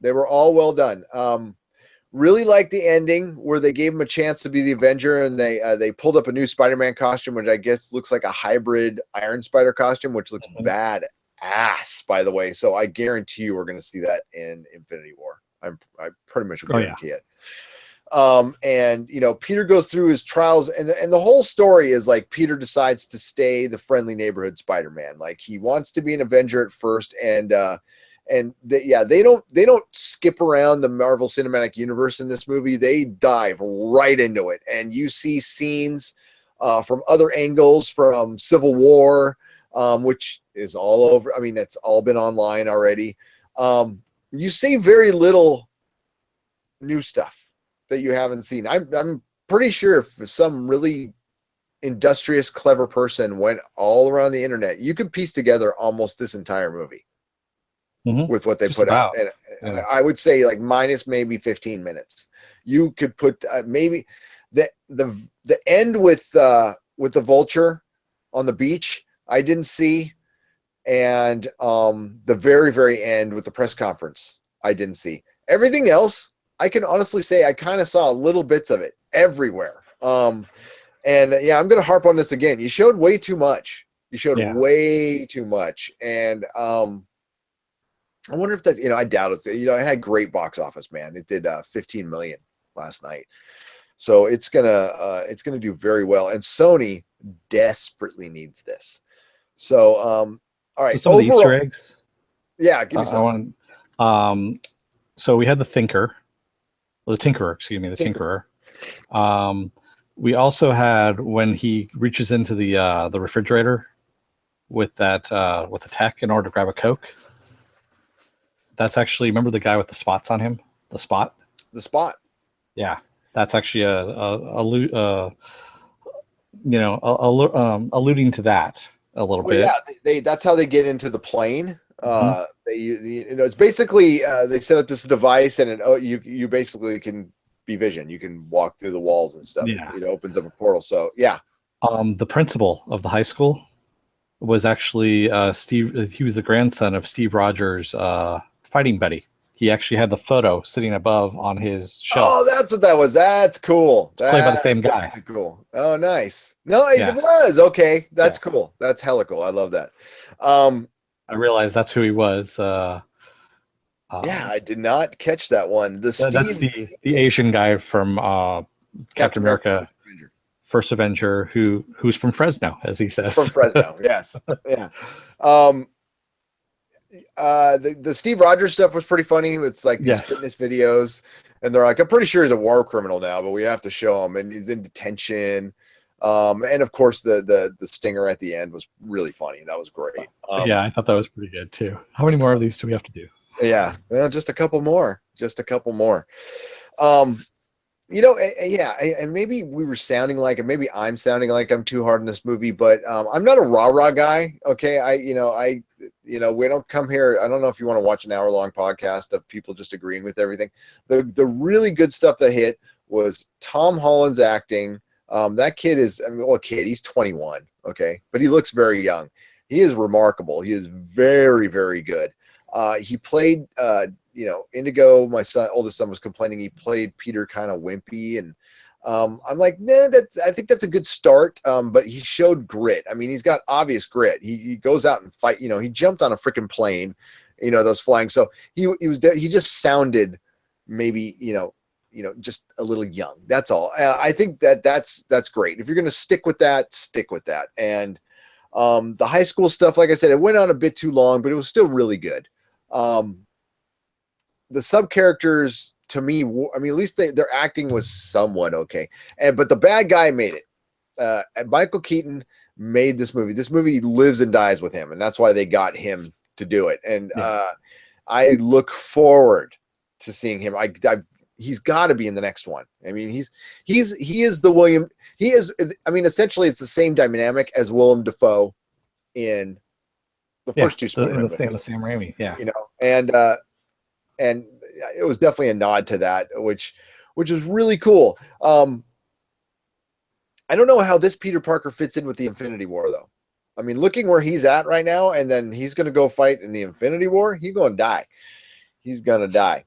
Really liked the ending where they gave him a chance to be the Avenger, and they pulled up a new Spider-Man costume, which I guess looks like a hybrid Iron Spider costume, which looks bad ass, by the way. So I guarantee you we're going to see that in Infinity War. I pretty much guarantee it. And Peter goes through his trials, and the whole story is like Peter decides to stay the friendly neighborhood Spider-Man. Like he wants to be an Avenger at first, and they don't skip around the Marvel Cinematic Universe in this movie. They dive right into it, and you see scenes from other angles from Civil War, which is all over. I mean, it's all been online already. You see very little new stuff that you haven't seen. I'm pretty sure if some really industrious, clever person went all around the internet, you could piece together almost this entire movie with what they put out. And I would say like minus maybe 15 minutes. You could put maybe the end with the Vulture on the beach. I didn't see. And the very, very end with the press conference, I didn't see. Everything else, I can honestly say I kind of saw little bits of it everywhere. I'm going to harp on this again. You showed way too much. Way too much. And I wonder if that, I doubt it. It had great box office, man. It did 15 million last night. So it's gonna do very well. And Sony desperately needs this. So all right. So some of the Easter eggs. Yeah, give me some. So we had the Tinkerer. We also had when he reaches into the refrigerator with the tech in order to grab a Coke. That's actually, remember the guy with the spots on him? The Spot. Yeah, that's actually alluding to that a little bit. Yeah, that's how they get into the plane. It's basically they set up this device, and you basically can be Vision. You can walk through the walls and stuff. Yeah, it opens up a portal. So yeah. The principal of the high school was actually Steve. He was the grandson of Steve Rogers' fighting buddy. He actually had the photo sitting above on his shelf. Oh, that's what that was. That's cool. That's played by the same guy. Cool. Oh, nice. No, it was. Okay. That's cool. That's hella cool. I love that. I realized that's who he was. I did not catch that one. That's the Asian guy from Captain America, First Avenger, who's from Fresno, as he says. From Fresno, yes. Yeah. The Steve Rogers stuff was pretty funny. It's like these fitness videos, and they're like, I'm pretty sure he's a war criminal now, but we have to show him, and he's in detention. And of course, the stinger at the end was really funny. That was great. Yeah, I thought that was pretty good too. How many more of these do we have to do? Yeah, well, just a couple more. Just a couple more. And maybe we were sounding like, and maybe I'm sounding like I'm too hard in this movie, but I'm not a rah-rah guy. Okay, we don't come here. I don't know if you want to watch an hour-long podcast of people just agreeing with everything. The really good stuff that hit was Tom Holland's acting. That kid is, he's 21, okay, but he looks very young. He is remarkable. He is very, very good. He played, Indigo, my oldest son was complaining he played Peter kind of wimpy, and I'm like, nah, I think that's a good start. But he showed grit. I mean, he's got obvious grit. He goes out and fight. He jumped on a freaking plane, that was flying. So he just sounded maybe, just a little young. That's all. I think that's great. If you're going to stick with that, stick with that. And the high school stuff, like I said, it went on a bit too long, but it was still really good. The sub characters, to me, at least their acting was somewhat okay. But the bad guy made it. Michael Keaton made this movie. This movie lives and dies with him, and that's why they got him to do it. And I look forward to seeing him. He's got to be in the next one. I mean, he is the William. He is. I mean, essentially, it's the same dynamic as Willem Dafoe in the first two Spider-Man movies. The Sam Raimi, yeah. And it was definitely a nod to that, which is really cool. I don't know how this Peter Parker fits in with the Infinity War, though. I mean, looking where he's at right now, and then he's going to go fight in the Infinity War, he's going to die. He's going to die.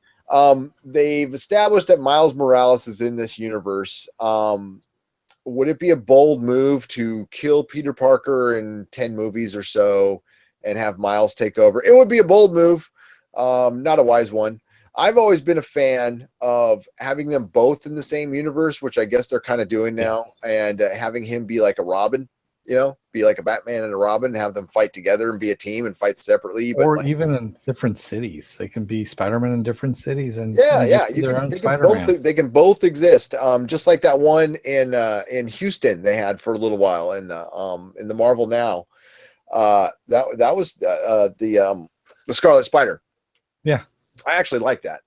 They've established that Miles Morales is in this universe. Would it be a bold move to kill Peter Parker in 10 movies or so and have Miles take over? It would be a bold move, not a wise one. I've always been a fan of having them both in the same universe, which I guess they're kind of doing now, and having him be like a Robin, be like a Batman and a Robin, have them fight together and be a team and fight separately. Or even in different cities. They can be Spider-Man in different cities and they can both exist. Just like that one in Houston they had for a little while in the Marvel Now. That was the Scarlet Spider. Yeah. I actually like that.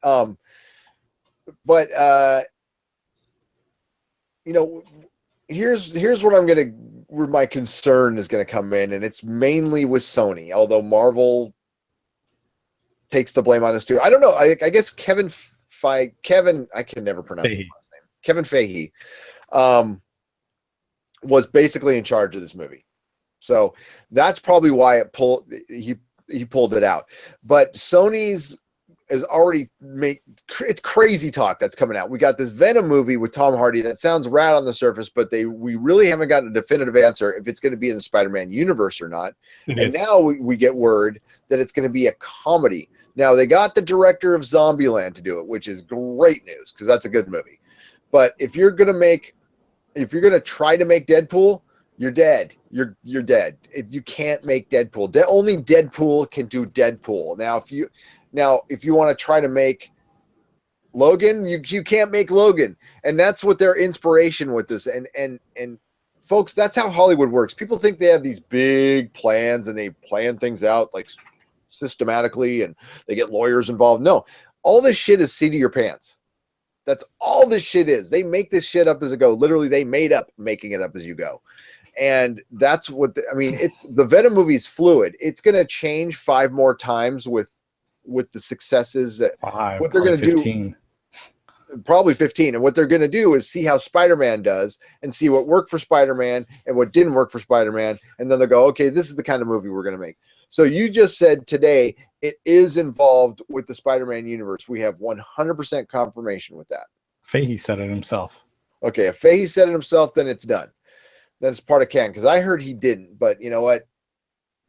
Here's what where my concern is going to come in, and it's mainly with Sony, although Marvel takes the blame on this too. I don't know. I guess Kevin, I can never pronounce his last name. Kevin Feige was basically in charge of this movie. So that's probably why he pulled it out. But Sony's has already it's crazy talk that's coming out. We got this Venom movie with Tom Hardy that sounds rad on the surface, but we really haven't gotten a definitive answer if it's going to be in the Spider-Man universe or not. Now we get word that it's going to be a comedy. Now they got the director of Zombieland to do it, which is great news because that's a good movie. But if you're going to try to make Deadpool, you're dead. You're dead. You can't make Deadpool. Only Deadpool can do Deadpool. Now, if you want to try to make Logan, you can't make Logan. And that's what their inspiration with this. And folks, that's how Hollywood works. People think they have these big plans and they plan things out like systematically and they get lawyers involved. No, all this shit is seat of your pants. That's all this shit is. They make this shit up as it go. Literally, they made up making it up as you go. And that's what it's the Venom movie's fluid. It's going to change 5 more times with the successes that what they're going to do. Probably 15. And what they're going to do is see how Spider-Man does and see what worked for Spider-Man and what didn't work for Spider-Man. And then they'll go, okay, this is the kind of movie we're going to make. So you just said today it is involved with the Spider-Man universe. We have 100% confirmation with that. Fahey said it himself. Okay, if Fahey said it himself, then it's done. That's part of canon, because I heard he didn't. But you know what?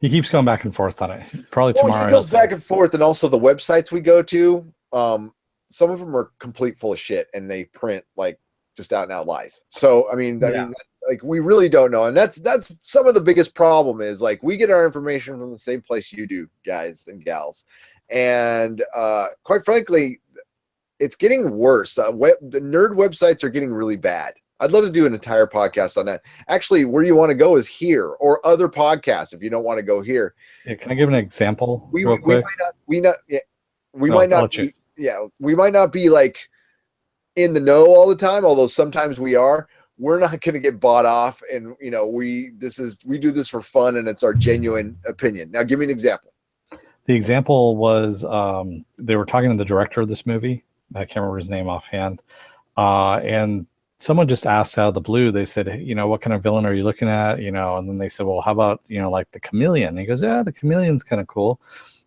He keeps going back and forth on it. Probably tomorrow. He goes back and forth, and also the websites we go to, some of them are complete full of shit, and they print like just out and out lies. So I mean, like we really don't know, and that's some of the biggest problem is like we get our information from the same place you do, guys and gals, and quite frankly, it's getting worse. The nerd websites are getting really bad. I'd love to do an entire podcast on that. Actually, where you want to go is here, or other podcasts if you don't want to go here. Yeah, can I give an example We real quick? might not be, we might not be like in the know all the time, although sometimes we are. We're not going to get bought off, and we do this for fun, and it's our genuine opinion. Now, give me an example. The example was they were talking to the director of this movie. I can't remember his name offhand, and someone just asked out of the blue. They said, what kind of villain are you looking at? And then they said, well, how about like the Chameleon? And he goes, yeah, the Chameleon's kind of cool.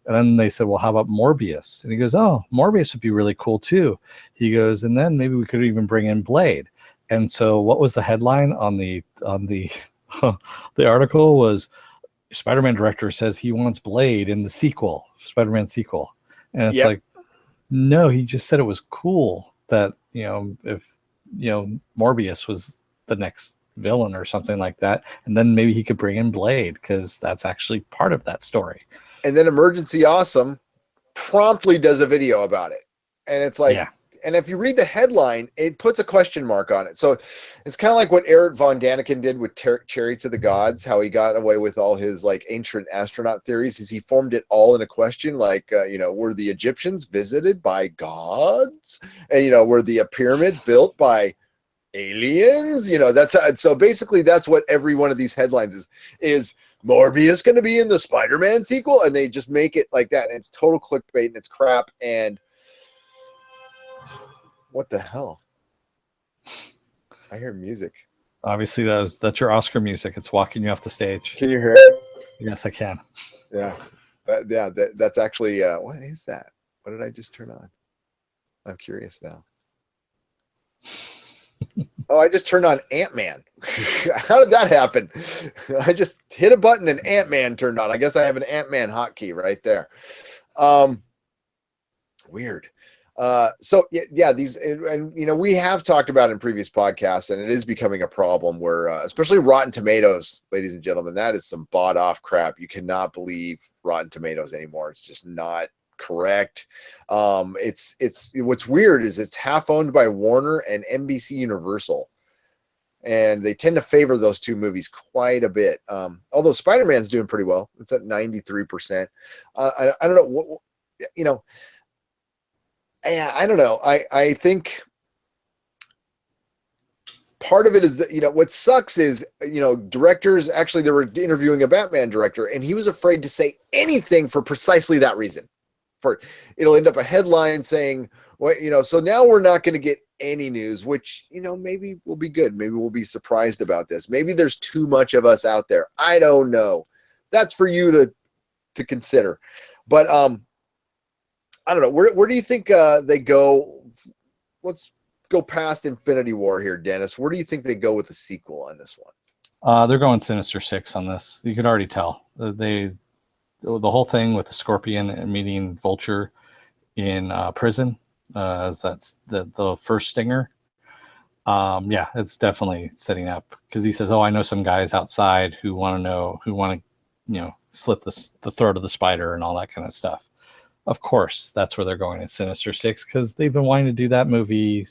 And then they said, well, how about Morbius? And he goes, oh, Morbius would be really cool too. He goes, and then maybe we could even bring in Blade. And so what was the headline on the the article was Spider-Man director says he wants Blade in the sequel, Spider-Man sequel. And it's like, no, he just said it was cool that, if, Morbius was the next villain or something like that. And then maybe he could bring in Blade because that's actually part of that story. And then Emergency Awesome promptly does a video about it. And it's like, and if you read the headline, it puts a question mark on it. So it's kind of like what Eric Von Daniken did with Chariots of the Gods, how he got away with all his like ancient astronaut theories, is he formed it all in a question, like, were the Egyptians visited by gods? And, were the pyramids built by aliens? So basically that's what every one of these headlines is Morbius going to be in the Spider-Man sequel? And they just make it like that. And it's total clickbait and it's crap. And what the hell? I hear music. Obviously, that's your Oscar music. It's walking you off the stage. Can you hear it? Yes, I can. Yeah. That's actually, what is that? What did I just turn on? I'm curious now. Oh, I just turned on Ant-Man. How did that happen? I just hit a button and Ant-Man turned on. I guess I have an Ant-Man hotkey right there. Weird. So these, and we have talked about in previous podcasts, and it is becoming a problem where, especially Rotten Tomatoes, ladies and gentlemen, that is some bought off crap. You cannot believe Rotten Tomatoes anymore. It's just not correct. It's what's weird is it's half owned by Warner and NBC Universal, and they tend to favor those two movies quite a bit. Although Spider-Man's doing pretty well. It's at 93%. I don't know what, I don't know. I think part of it is that, what sucks is, directors, actually they were interviewing a Batman director and he was afraid to say anything for precisely that reason. It'll end up a headline saying, well, so now we're not going to get any news, which, maybe will be good. Maybe we'll be surprised about this. Maybe there's too much of us out there. I don't know. That's for you to consider. But, I don't know. Where do you think they go? Let's go past Infinity War here, Dennis. Where do you think they go with the sequel on this one? They're going Sinister Six on this. You could already tell. The whole thing with the Scorpion meeting Vulture in prison, as that's the first stinger. It's definitely setting up because he says, "Oh, I know some guys outside who want to slit the throat of the spider and all that kind of stuff." Of course, that's where they're going in Sinister Six because they've been wanting to do that movie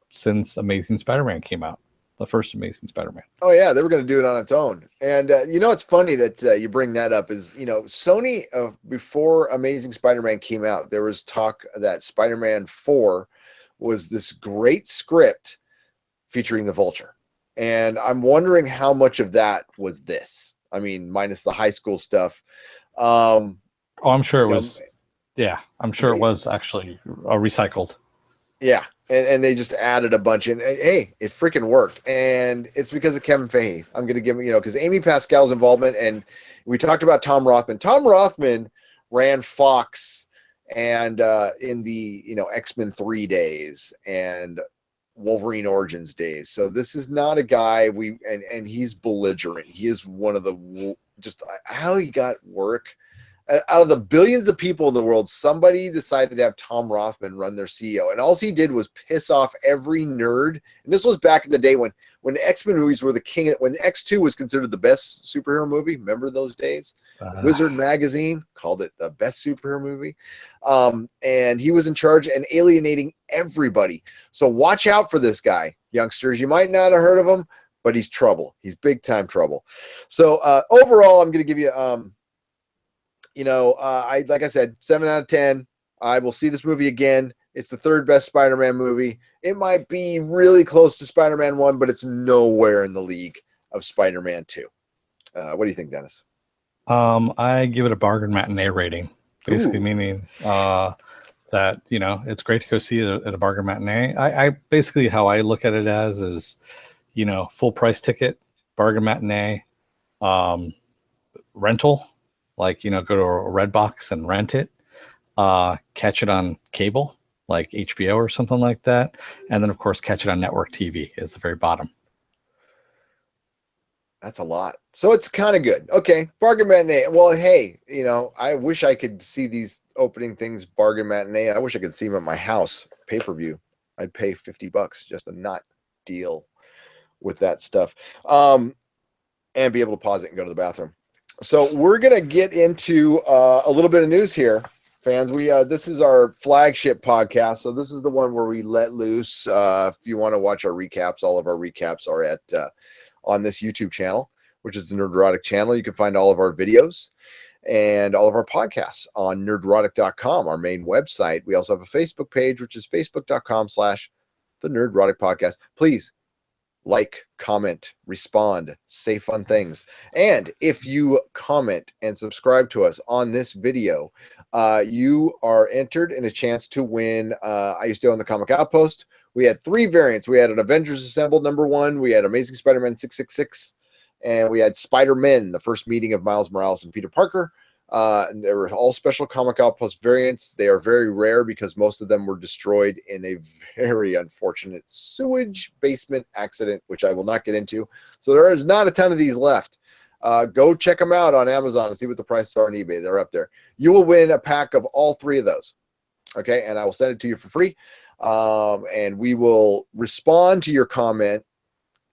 since Amazing Spider-Man came out, the first Amazing Spider-Man. Oh yeah, they were going to do it on its own. And it's funny that you bring that up is Sony before Amazing Spider-Man came out, there was talk that Spider-Man 4 was this great script featuring the Vulture, and I'm wondering how much of that was this. I mean, minus the high school stuff. I'm sure it was. Yeah, I'm sure it was actually recycled. Yeah, and they just added a bunch, and hey, it freaking worked, and it's because of Kevin Feige. I'm going to give him, because Amy Pascal's involvement, and we talked about Tom Rothman. Tom Rothman ran Fox, and in the X-Men 3 days and Wolverine Origins days. So this is not a guy and he's belligerent. He is one of the just how he got work. Out of the billions of people in the world, somebody decided to have Tom Rothman run their CEO, and all he did was piss off every nerd. And this was back in the day when X-Men movies were the king. When X2 was considered the best superhero movie. Remember those days? Wizard Magazine called it the best superhero movie. And he was in charge and alienating everybody. So watch out for this guy, youngsters. You might not have heard of him, but he's trouble. He's big time trouble. So overall, I'm going to give you, like I said, 7 out of 10. I will see this movie again. It's the third best Spider-Man movie. It might be really close to Spider-Man 1, but it's nowhere in the league of Spider-Man 2. What do you think, Dennis? I give it a bargain matinee rating, basically. Ooh. Meaning that, it's great to go see it at a bargain matinee. I basically, how I look at it is, full price ticket, bargain matinee, rental, like, go to a Redbox and rent it, catch it on cable, like HBO or something like that. And then, of course, catch it on network TV is the very bottom. That's a lot. So it's kind of good. Okay, bargain matinee. Well, hey, I wish I could see these opening things bargain matinee. I wish I could see them at my house, pay-per-view. I'd pay $50 just to not deal with that stuff, and be able to pause it and go to the bathroom. So we're gonna get into a little bit of news here, fans. This is our flagship podcast, so this is the one where we let loose. If you want to watch our recaps, all of our recaps are at on this YouTube channel, which is the Nerdrotic channel. You can find all of our videos and all of our podcasts on nerdrotic.com, our main website. We also have a Facebook page, which is facebook.com/the Nerdrotic Podcast. Please like, comment, respond, say fun things. And if you comment and subscribe to us on this video, you are entered in a chance to win. I used to own the Comic Outpost. We had 3 variants. We had an Avengers Assembled #1. We had Amazing Spider-Man 666. And we had Spider-Men, the first meeting of Miles Morales and Peter Parker. And they were all special Comic Outpost variants. They are very rare because most of them were destroyed in a very unfortunate sewage basement accident, which I will not get into. So there is not a ton of these left. Go check them out on Amazon and see what the prices are on eBay. They're up there. You will win a pack of all 3 of those. Okay, and I will send it to you for free. And we will respond to your comment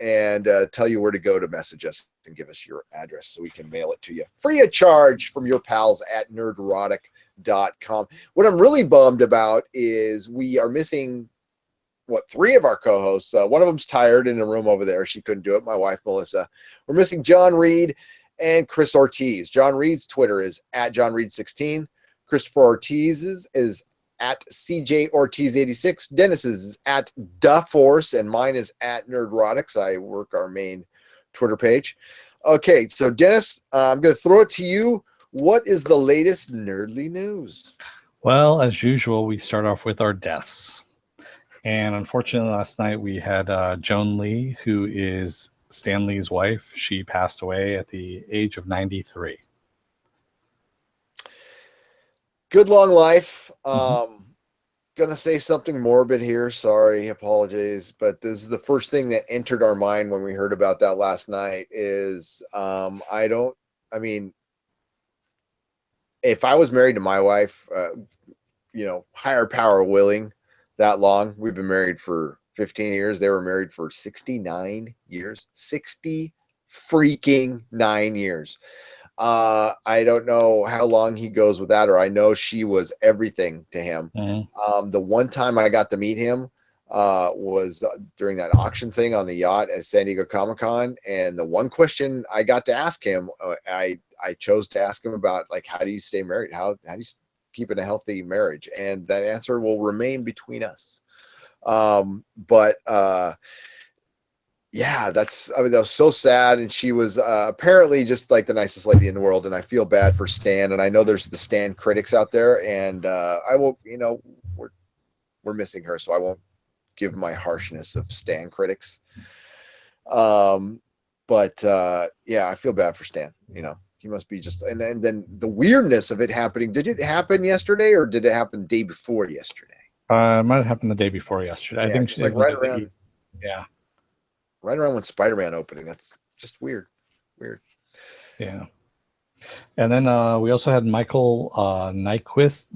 and tell you where to go to message us and give us your address so we can mail it to you free of charge from your pals at nerdrotic.com. What I'm really bummed about is we are missing 3 of our co-hosts. One of them's tired in the room over there. She couldn't do it. My wife, Melissa. We're missing John Reed and Chris Ortiz. John Reed's Twitter is at JohnReed16. Christopher Ortiz's is at CJ Ortiz 86. Dennis's is at DaForce, and mine is at Nerdrotics. I work our main Twitter page. Okay, so Dennis, I'm going to throw it to you. What is the latest nerdly news? Well, as usual, we start off with our deaths. And unfortunately, last night we had Joan Lee, who is Stan Lee's wife. She passed away at the age of 93. Good long life. Gonna say something morbid here. Sorry, apologies, but this is the first thing that entered our mind when we heard about that last night. Is if I was married to my wife, higher power willing, that long. We've been married for 15 years. They were married for 69 years. 60 freaking 9 years. I don't know how long he goes without her. I know she was everything to him. The one time I got to meet him was during that auction thing on the yacht at San Diego Comic-Con. And the one question I got to ask him, I chose to ask him about, like, how do you stay married? How do you keep in a healthy marriage? And that answer will remain between us. Yeah, that was so sad. And she was apparently just like the nicest lady in the world. And I feel bad for Stan. And I know there's the Stan critics out there. And I won't, we're missing her. So I won't give my harshness of Stan critics. Yeah, I feel bad for Stan. He must be just, and then the weirdness of it happening. Did it happen yesterday or did it happen the day before yesterday? It might have happened the day before yesterday. Yeah, I think it's like right around. Yeah. Right around when Spider-Man opening. That's just weird. Yeah. And then we also had Michael Nyquist.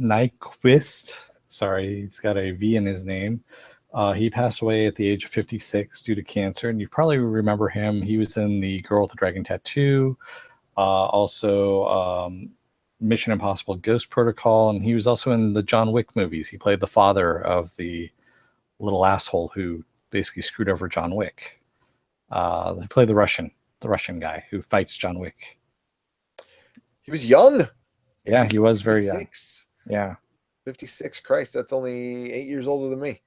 Sorry, he's got a V in his name. He passed away at the age of 56 due to cancer, and you probably remember him. He was in The Girl with the Dragon Tattoo, also Mission Impossible Ghost Protocol, and he was also in the John Wick movies. He played the father of the little asshole who basically screwed over John Wick. He played the Russian guy who fights John Wick. He was young. Yeah, he was very young. 56. Yeah. 56. Christ, that's only 8 years older than me.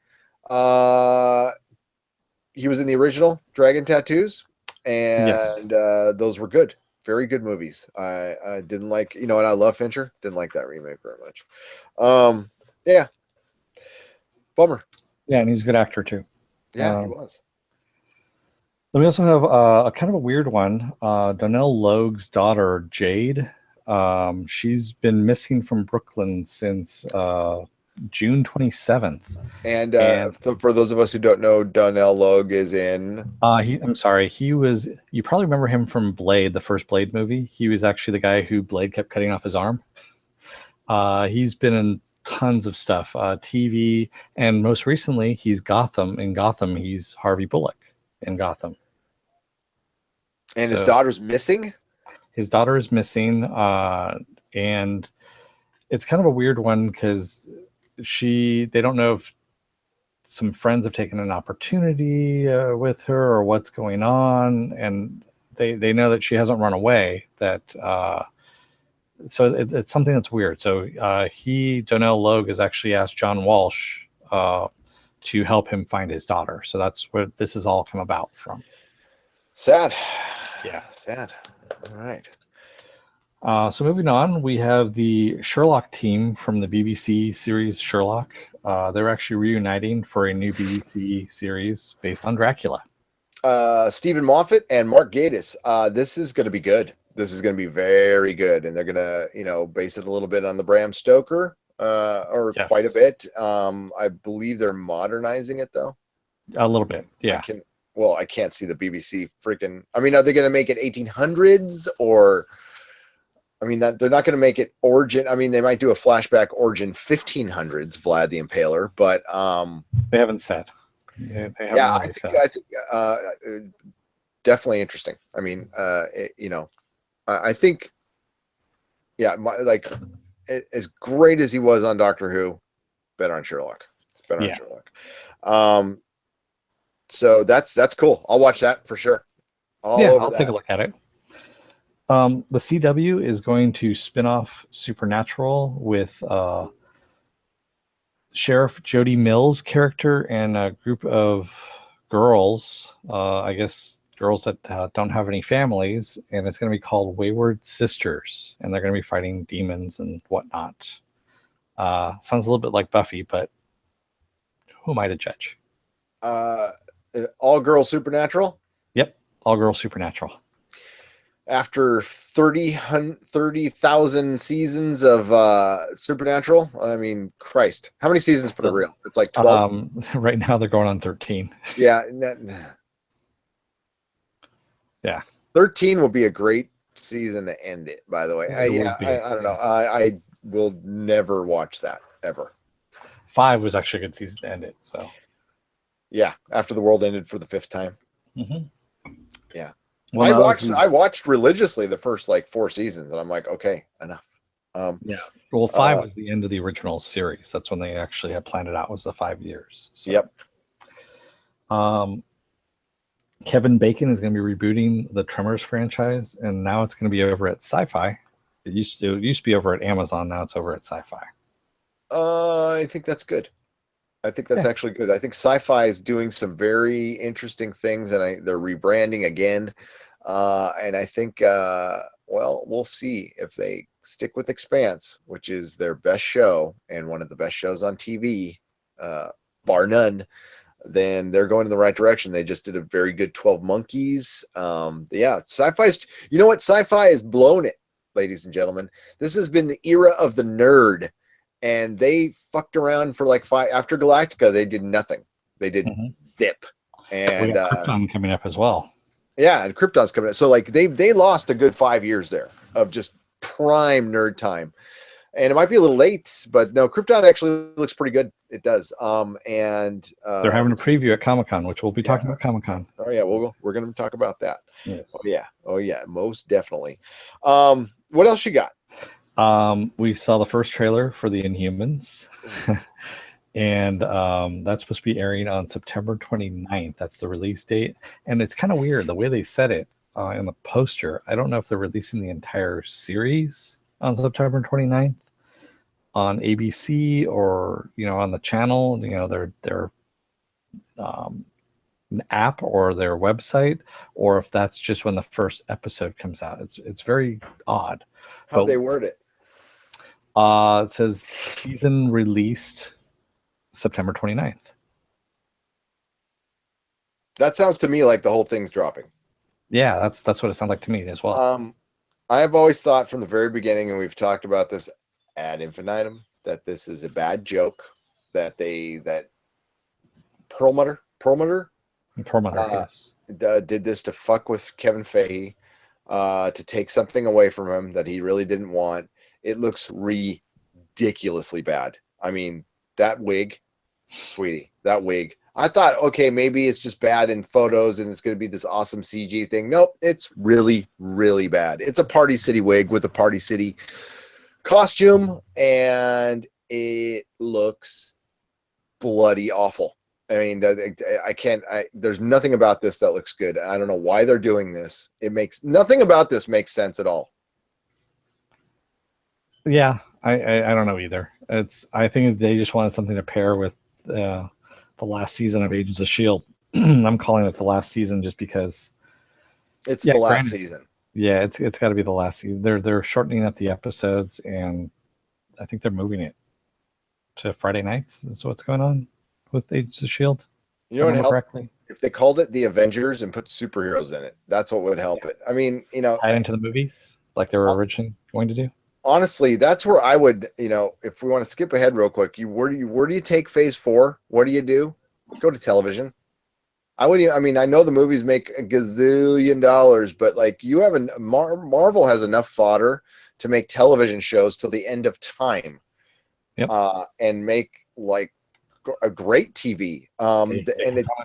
He was in the original Dragon Tattoos, and Yes. Those were good. Very good movies. I didn't like, and I love Fincher. Didn't like that remake very much. Yeah. Bummer. Yeah, and he's a good actor too. Yeah, he was. Then we also have a kind of a weird one. Donnell Logue's daughter, Jade. She's been missing from Brooklyn since June 27th. And for those of us who don't know, Donnell Logue is in... I'm sorry. He was... You probably remember him from Blade, the first Blade movie. He was actually the guy who Blade kept cutting off his arm. He's been in tons of stuff. TV, and most recently, he's Gotham. In Gotham, he's Harvey Bullock in Gotham. And his daughter's missing? His daughter is missing, and it's kind of a weird one because they don't know if some friends have taken an opportunity with her or what's going on, and they know that she hasn't run away. So it's something that's weird. So Donnell Logue has actually asked John Walsh to help him find his daughter. So that's where this has all come about from. Sad. Yeah. Sad. All right. So moving on, we have the Sherlock team from the BBC series Sherlock. They're actually reuniting for a new BBC series based on Dracula. Stephen Moffat and Mark Gatiss. This is going to be good. This is going to be very good, and they're going to, base it a little bit on the Bram Stoker, Yes. Quite a bit. I believe they're modernizing it though. A little bit, yeah. I can't see the BBC freaking... I mean, are they going to make it 1800s or... I mean, they're not going to make it origin. I mean, they might do a flashback origin 1500s Vlad the Impaler, but they haven't said. Yeah, I think definitely interesting. I mean, I think, as great as he was on Doctor Who, better on Sherlock. It's better on Sherlock. So that's cool. I'll watch that for sure. I'll take a look at it. The CW is going to spin off Supernatural with Sheriff Jody Mills' character and a group of girls, I guess girls that don't have any families, and it's going to be called Wayward Sisters, and they're going to be fighting demons and whatnot. Sounds a little bit like Buffy, but who am I to judge? All girl Supernatural? Yep, all girl Supernatural. After 30,000 seasons of Supernatural, I mean, Christ, how many seasons for the real? It's like 12. Right now they're going on 13. Yeah. Yeah. 13 will be a great season to end it, by the way. I don't know. I will never watch that ever. 5 was actually a good season to end it. So yeah, after the world ended for the 5th time. Mm-hmm. Yeah. Well, I watched religiously the first 4 seasons, and I'm like, okay, enough. Yeah. Well, 5 was the end of the original series. That's when they actually had planned it out, was the 5 years. So. Yep. Kevin Bacon is going to be rebooting the Tremors franchise, and now it's going to be over at Sci-Fi. It used to be over at Amazon. Now it's over at Sci-Fi. I think that's good. I think that's actually good. I think Sci-Fi is doing some very interesting things, and they're rebranding again. And I think, we'll see if they stick with Expanse, which is their best show and one of the best shows on TV, bar none. Then they're going in the right direction. They just did a very good 12 Monkeys. Sci-Fi's, you know what? Sci-Fi has blown it, ladies and gentlemen. This has been the era of the nerd. And they fucked around for 5 after Galactica. They did nothing. They did zip. And we got Krypton coming up as well. Yeah, and Krypton's coming up. So they lost a good 5 years there of just prime nerd time. And it might be a little late, but no, Krypton actually looks pretty good. It does. And they're having a preview at Comic-Con, which we'll be talking about Comic-Con. Oh yeah, we're going to talk about that. Yes. Oh yeah, most definitely. What else you got? We saw the first trailer for the Inhumans. And that's supposed to be airing on September 29th. That's the release date. And it's kind of weird the way they said it in the poster. I don't know if they're releasing the entire series on September 29th on ABC or, on the channel, their app or their website, or if that's just when the first episode comes out. It's very odd. How'd they word it? It says season released September 29th. That sounds to me like the whole thing's dropping. Yeah, that's what it sounds like to me as well. I have always thought from the very beginning, and we've talked about this ad infinitum, that this is a bad joke, that Perlmutter yes. Did this to fuck with Kevin Feige, to take something away from him that he really didn't want. It looks ridiculously bad. I mean, that wig, sweetie, that wig. I thought, okay, maybe it's just bad in photos and it's going to be this awesome CG thing. Nope, it's really, really bad. It's a Party City wig with a Party City costume, and it looks bloody awful. I mean, there's nothing about this that looks good. I don't know why they're doing this. Nothing about this makes sense at all. Yeah, I don't know either. I think they just wanted something to pair with the last season of Agents of S.H.I.E.L.D. I'm calling it the last season just because it's the last season. Yeah, it's got to be the last season. They're shortening up the episodes, and I think they're moving it to Friday nights. Is what's going on with Agents of S.H.I.E.L.D. You know what would help? If they called it the Avengers and put superheroes in it, that's what would help it. I mean, add into the movies like they were originally going to do. Honestly, that's where I would, if we want to skip ahead real quick, where do you take phase 4? What do you do? Go to television. I know the movies make a gazillion dollars, but like Marvel has enough fodder to make television shows till the end of time. Yep. And make like a great TV. And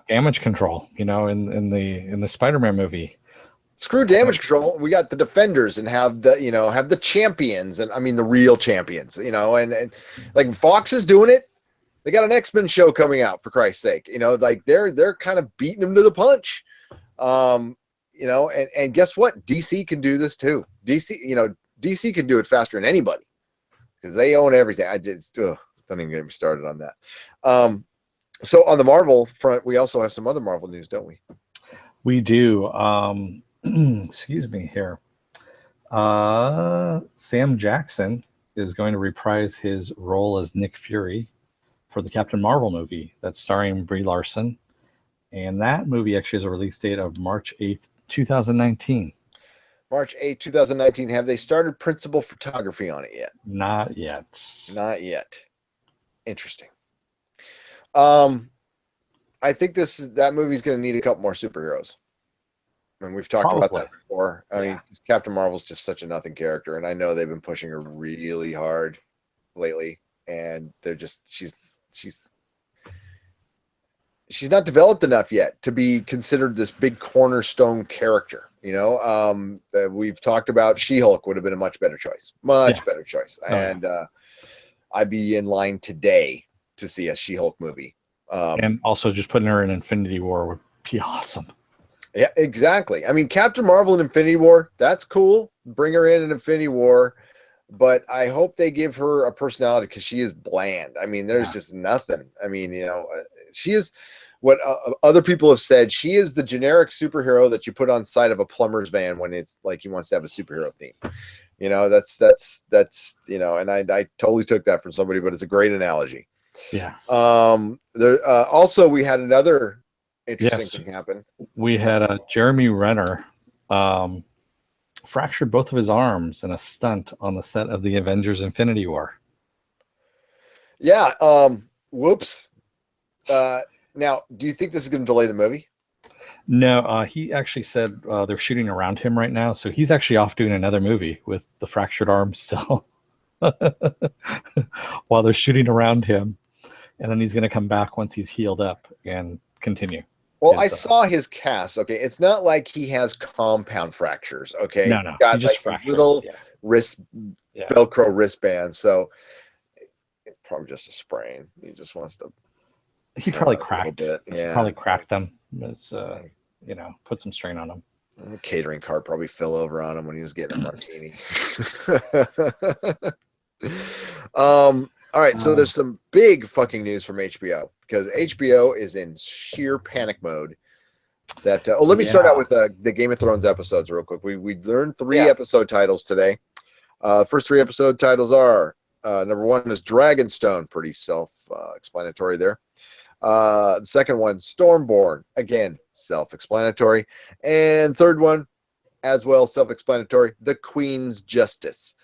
damage control, in the Spider-Man movie. Screw damage control. We got the Defenders and have the champions, and I mean the real champions, and like Fox is doing it. They got an X-Men show coming out, for Christ's sake. Like they're kind of beating them to the punch. And guess what? DC can do this too. DC can do it faster than anybody because they own everything. Don't even get me started on that. So on the Marvel front, we also have some other Marvel news, don't we? We do. Excuse me here. Sam Jackson is going to reprise his role as Nick Fury for the Captain Marvel movie that's starring Brie Larson. And that movie actually has a release date of March 8th, 2019. March 8th, 2019. Have they started principal photography on it yet? Not yet. Not yet. Interesting. I think that movie's going to need a couple more superheroes. And we've talked about that before. I mean, Captain Marvel's just such a nothing character, and I know they've been pushing her really hard lately, and they're just she's not developed enough yet to be considered this big cornerstone character. We've talked about She-Hulk would have been a much better choice, better choice, and I'd be in line today to see a She-Hulk movie. And also just putting her in Infinity War would be awesome. Yeah, exactly. I mean, Captain Marvel in Infinity War, that's cool. Bring her in Infinity War. But I hope they give her a personality because she is bland. I mean, there's just nothing. I mean, she is what other people have said. She is the generic superhero that you put on side of a plumber's van when it's like he wants to have a superhero theme. That's and I totally took that from somebody, but it's a great analogy. Yes. Also, we had another interesting thing happen. We had Jeremy Renner fractured both of his arms in a stunt on the set of the Avengers Infinity War. Yeah. Whoops. Now, do you think this is going to delay the movie? No, he actually said they're shooting around him right now, so he's actually off doing another movie with the fractured arm still, while they're shooting around him, and then he's going to come back once he's healed up and continue. Well, I saw his cast. Okay, it's not like he has compound fractures. Okay, No, he's got he just like fractured. little wrist, Velcro wristbands. So it's probably just a sprain. He just wants to. He probably cracked. Yeah, probably cracked them. It's put some strain on him. The catering cart probably fell over on him when he was getting a martini. All right, so there's some big fucking news from HBO because HBO is in sheer panic mode. That let me start out with the Game of Thrones episodes real quick. We learned 3 episode titles today. First 3 episode titles are number 1 is Dragonstone, pretty self-explanatory there. The second one, Stormborn, again self-explanatory, and third one, as well self-explanatory, The Queen's Justice.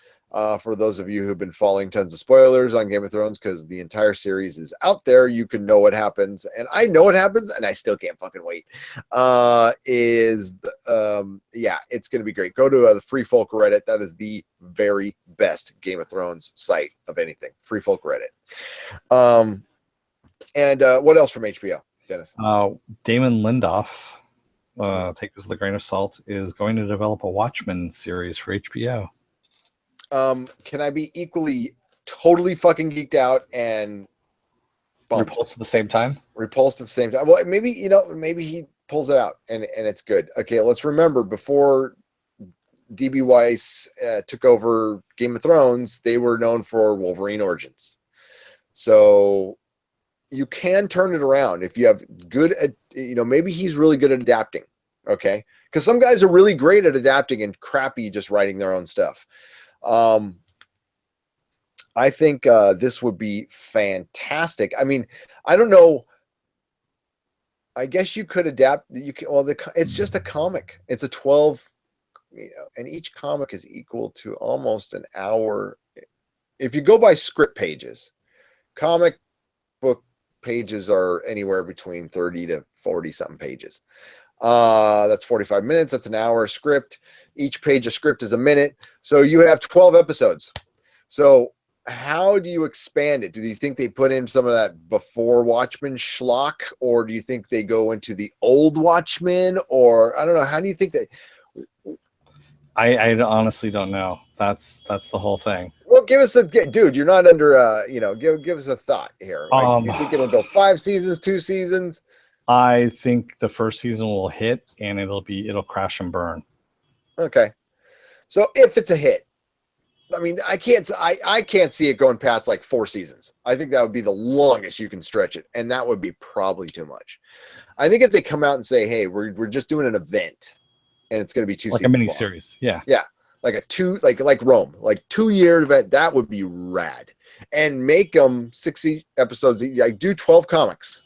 For those of you who've been following tons of spoilers on Game of Thrones, because the entire series is out there, you can know what happens, and I know what happens, and I still can't fucking wait. It's going to be great. Go to the Free Folk Reddit. That is the very best Game of Thrones site of anything. Free Folk Reddit. And what else from HBO, Dennis? Damon Lindelof, take this with a grain of salt, is going to develop a Watchmen series for HBO. Can I be equally totally fucking geeked out and repulsed at the same time? Repulsed at the same time. Well, maybe he pulls it out and it's good. Okay, let's remember before DB Weiss took over Game of Thrones, they were known for Wolverine Origins. So you can turn it around if you have good, maybe he's really good at adapting. Okay, because some guys are really great at adapting and crappy just writing their own stuff. I think this would be fantastic. I mean, I don't know. I guess you could adapt. You can. Well, it's just a comic. It's a 12, and each comic is equal to almost an hour. If you go by script pages, comic book pages are anywhere between 30 to 40 something pages. That's 45 minutes. That's an hour script. Each page of script is a minute. So you have 12 episodes. So how do you expand it? Do you think they put in some of that before Watchmen schlock, or do you think they go into the old Watchmen, or I don't know. How do you think that? I honestly don't know. That's the whole thing. Well, give us dude. You're not under. Give us a thought here. You think it'll go 5 seasons, 2 seasons? I think the first season will hit and it'll crash and burn. Okay. So if it's a hit, I mean, I can't see it going past like 4 seasons. I think that would be the longest you can stretch it. And that would be probably too much. I think if they come out and say, hey, we're just doing an event and it's going to be 2 seasons. Like a mini series. Yeah. Yeah. Like like Rome, like 2-year event. That would be rad. And make them 60 episodes. Like do 12 comics.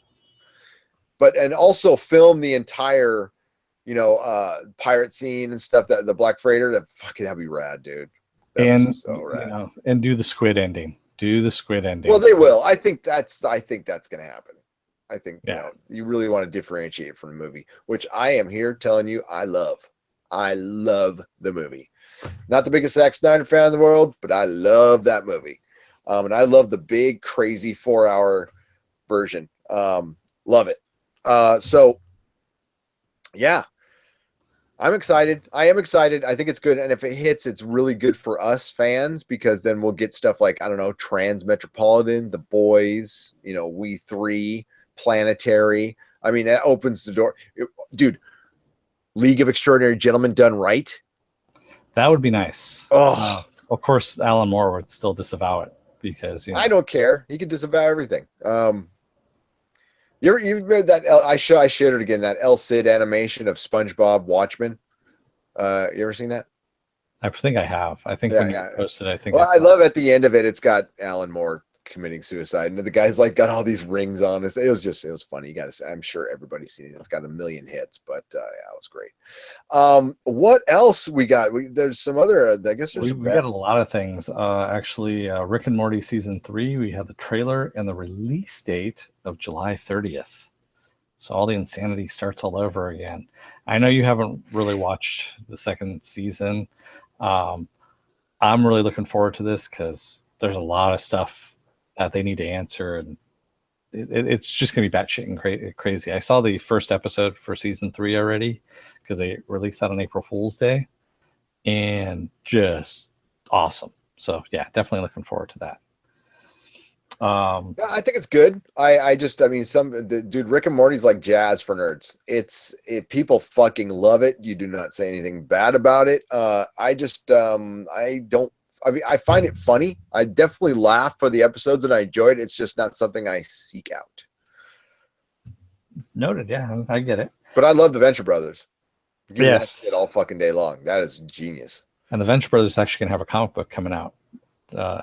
And also film the entire, pirate scene and stuff, that the Black Freighter. That'd be rad, dude. So rad. And do the squid ending. Well, they will. I think that's going to happen. I think you really want to differentiate from the movie, which I am here telling you I love. I love the movie. Not the biggest Zack Snyder fan in the world, but I love that movie. And I love the big crazy 4-hour version. Love it. So yeah, I'm excited. I am excited. I think it's good. And if it hits, it's really good for us fans, because then we'll get stuff like, I don't know, Transmetropolitan, The Boys, We Three, Planetary. I mean, that opens the door. Dude, League of Extraordinary Gentlemen done right. That would be nice. Oh, of course, Alan Moore would still disavow it because, I don't care. He can disavow everything. You've read that? I shared it again. That El Cid animation of SpongeBob Watchmen. You ever seen that? I think I have. I think when you posted, I think. Well, I love at the end of it. It's got Alan Moore committing suicide, and the guy's like got all these rings on. It was funny. You got to say, I'm sure everybody's seen it. It's got 1 million hits, but it was great. What else we got? There's some other. I guess we got a lot of things. Actually, Rick and Morty season 3. We had the trailer and the release date of July 30th. So all the insanity starts all over again. I know you haven't really watched the second season. I'm really looking forward to this because there's a lot of stuff that they need to answer, and it's just going to be batshit and crazy. I saw the first episode for season 3 already because they released that on April Fool's Day, and just awesome. So yeah, definitely looking forward to that. Yeah, I think it's good. I mean, dude, Rick and Morty's like jazz for nerds. People fucking love it. You do not say anything bad about it. I find it funny. I definitely laugh for the episodes and I enjoy it. It's just not something I seek out. Noted. Yeah, I get it. But I love the Venture Brothers. Give me that Yes. shit all fucking day long. That is genius. And the Venture Brothers actually going to have a comic book coming out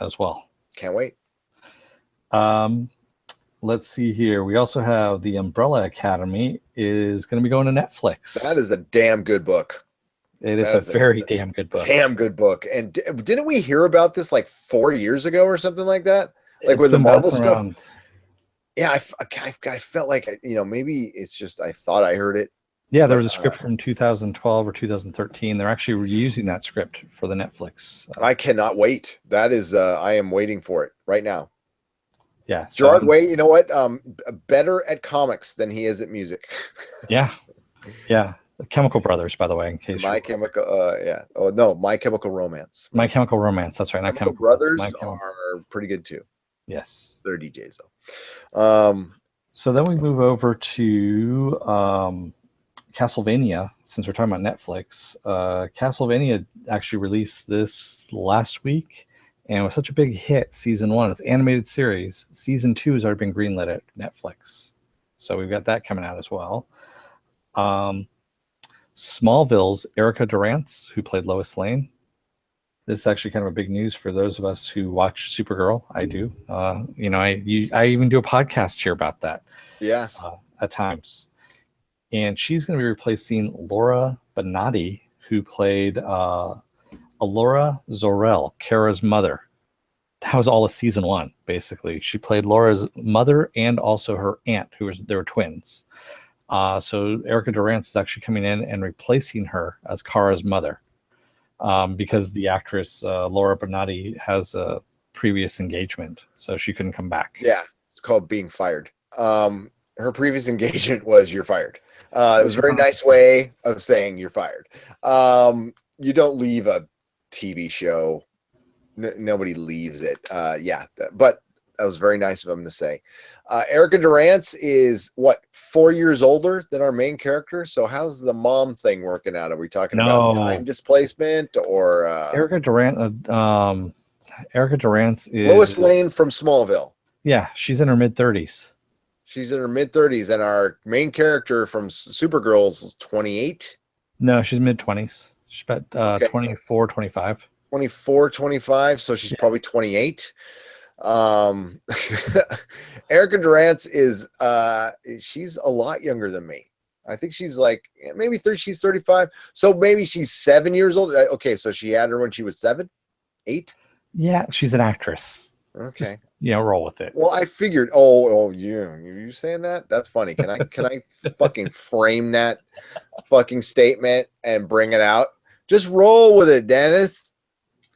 as well. Can't wait. Let's see here. We also have The Umbrella Academy is going to be going to Netflix. That is a damn good book. It is a very damn good book. Damn good book. And didn't we hear about this like 4 years ago or something like that? Like It's with the been Marvel bouncing stuff. around. Yeah, I felt like, maybe it's just I thought I heard it. Yeah, there was a script from 2012 or 2013. They're actually reusing that script for the Netflix. I cannot wait. That is, I am waiting for it right now. Yeah. Gerard Way, you know what? Better at comics than he is at music. Yeah. Yeah. The Chemical Brothers, by the way, in case My Chemical, yeah. Oh, no, My Chemical Romance. My Chemical Romance. That's right. Not Chemical Brothers are pretty good too. Yes. They're DJs though. So then we move over to Castlevania. Since we're talking about Netflix, Castlevania actually released this last week, and it was such a big hit. Season 1, it's an animated series. Season 2 has already been greenlit at Netflix, so we've got that coming out as well. Smallville's Erica Durance, who played Lois Lane. This is actually kind of a big news for those of us who watch Supergirl. I do. I even do a podcast here about that. Yes. At times. And she's going to be replacing Laura Benatti, who played Alora Zor-El, Kara's mother. That was all of season 1, basically. She played Laura's mother and also her aunt, they were twins. So Erica Durance is actually coming in and replacing her as Kara's mother. Because the actress Laura Benatti has a previous engagement, so she couldn't come back. Yeah, it's called being fired. Her previous engagement was you're fired. It was a very nice way of saying you're fired. You don't leave a TV show. Nobody leaves it. But that was very nice of him to say. Erica Durance is 4 years older than our main character. So how's the mom thing working out? Are we talking about time displacement or Erica Durance? Erica Durance is Lois Lane from Smallville. Yeah, she's in her mid-30s. She's in her mid-30s, and our main character from Supergirl is 28. No, she's mid-20s. She's about 24, 25. 24, 25, so she's probably 28. Erica Durance is she's a lot younger than me. I think she's like maybe she's 35. So maybe she's 7 years old. Okay, so she had her when she was 7, 8. Yeah, she's an actress. Okay. Just, roll with it. Well, I figured. You saying that? That's funny. Can I fucking frame that fucking statement and bring it out? Just roll with it, Dennis.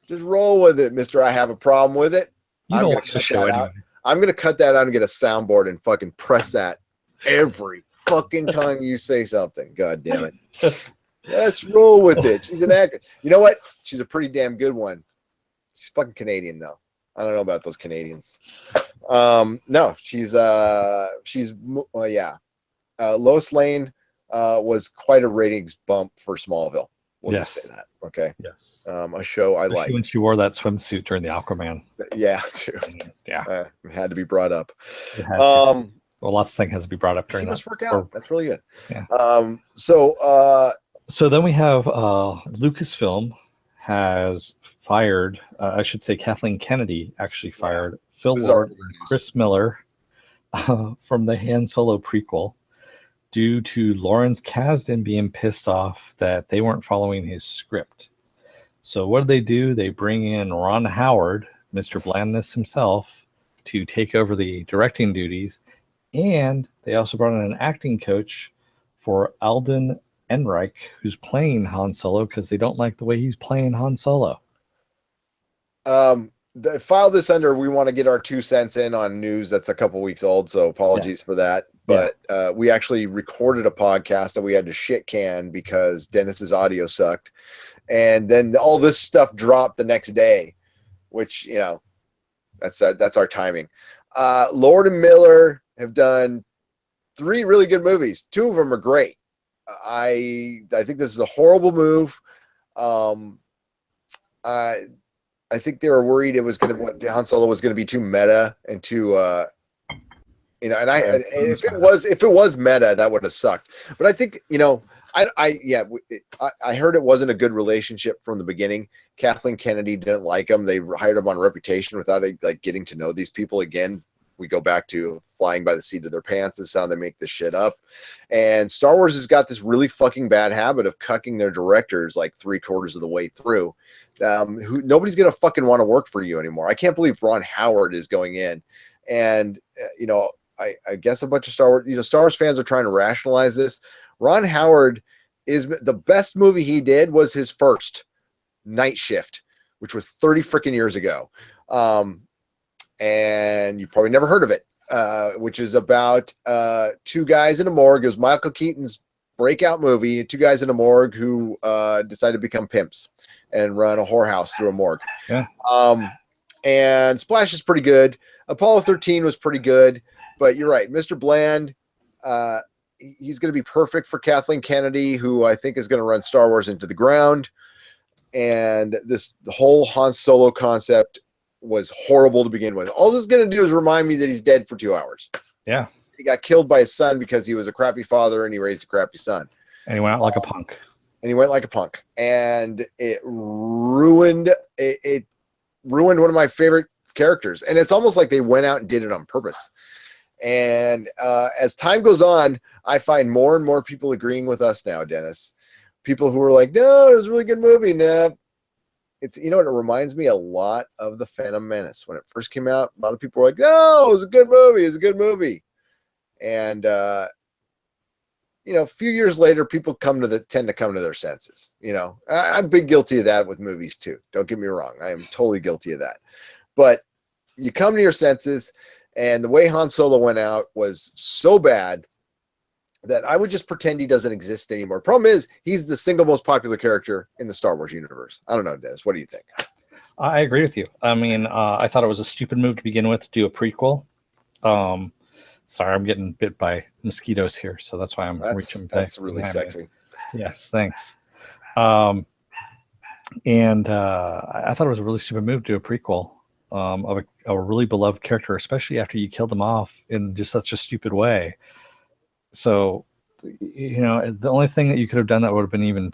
Just roll with it, Mister. I have a problem with it. I'm gonna cut that out. I'm gonna cut that out and get a soundboard and fucking press that every fucking time you say something. God damn it. Let's roll with it. She's an actress. You know what? She's a pretty damn good one. She's fucking Canadian though. I don't know about those Canadians. No, she's Lois Lane was quite a ratings bump for Smallville. We'll just say that. Okay. Yes. A show I like. When she wore that swimsuit during the Aquaman. Yeah, dude. Yeah. It had to be brought up. Well, lots of things has to be brought up during that. Must work out. That's really good. Yeah. So then we have Lucasfilm has fired, I should say Kathleen Kennedy actually fired Phil Lord and Chris Miller from the Han Solo prequel due to Lawrence Kasdan being pissed off that they weren't following his script. So what do? They bring in Ron Howard, Mr. Blandness himself, to take over the directing duties, and They also brought in an acting coach for Alden Ehrenreich, who's playing Han Solo, because they don't like the way he's playing Han Solo. File this under, we want to get our 2 cents in on news that's a couple weeks old, so apologies for that. But we actually recorded a podcast that we had to shit can because Dennis's audio sucked. And then all this stuff dropped the next day, which, that's our timing. Lord and Miller have done 3 really good movies. 2 of them are great. I think this is a horrible move. I think they were worried Han Solo was going to be too meta and too, if it was meta, that would have sucked. But I think, I heard it wasn't a good relationship from the beginning. Kathleen Kennedy didn't like him. They hired him on reputation without getting to know these people again. We go back to flying by the seat of their pants is how they make this shit up. And Star Wars has got this really fucking bad habit of cucking their directors like 3/4 of the way through. Nobody's going to fucking want to work for you anymore. I can't believe Ron Howard is going in. And, I guess a bunch of Star Wars fans are trying to rationalize this. Ron Howard is the best movie he did was his first, Night Shift, which was 30 freaking years ago. And you probably never heard of it, which is about 2 guys in a morgue. It was Michael Keaton's breakout movie, 2 guys in a morgue who decided to become pimps and run a whorehouse through a morgue. Yeah. And Splash is pretty good. Apollo 13 was pretty good, but you're right. Mr. Bland, he's going to be perfect for Kathleen Kennedy, who I think is going to run Star Wars into the ground. And the whole Han Solo concept was horrible to begin with. All this is going to do is remind me that he's dead for 2 hours. Yeah. He got killed by his son because he was a crappy father and he raised a crappy son. And he went out like a punk. And it ruined one of my favorite characters. And it's almost like they went out and did it on purpose. And as time goes on, I find more and more people agreeing with us now, Dennis. People who are like, no, it was a really good movie. No. It's, it reminds me a lot of The Phantom Menace. When it first came out, a lot of people were like, no, it was a good movie. It was a good movie. And, a few years later, people tend to come to their senses. I've been guilty of that with movies too. Don't get me wrong. I am totally guilty of that. But you come to your senses, and the way Han Solo went out was so bad that I would just pretend he doesn't exist anymore. Problem is, he's the single most popular character in the Star Wars universe. I don't know, Dennis. What do you think? I agree with you. I mean, I thought it was a stupid move to begin with to do a prequel. Sorry, I'm getting bit by mosquitoes here, so that's why I'm reaching back. That's really sexy. Yes, thanks. I thought it was a really stupid move to do a prequel of a really beloved character, especially after you killed him off in just such a stupid way. So, the only thing that you could have done that would have been even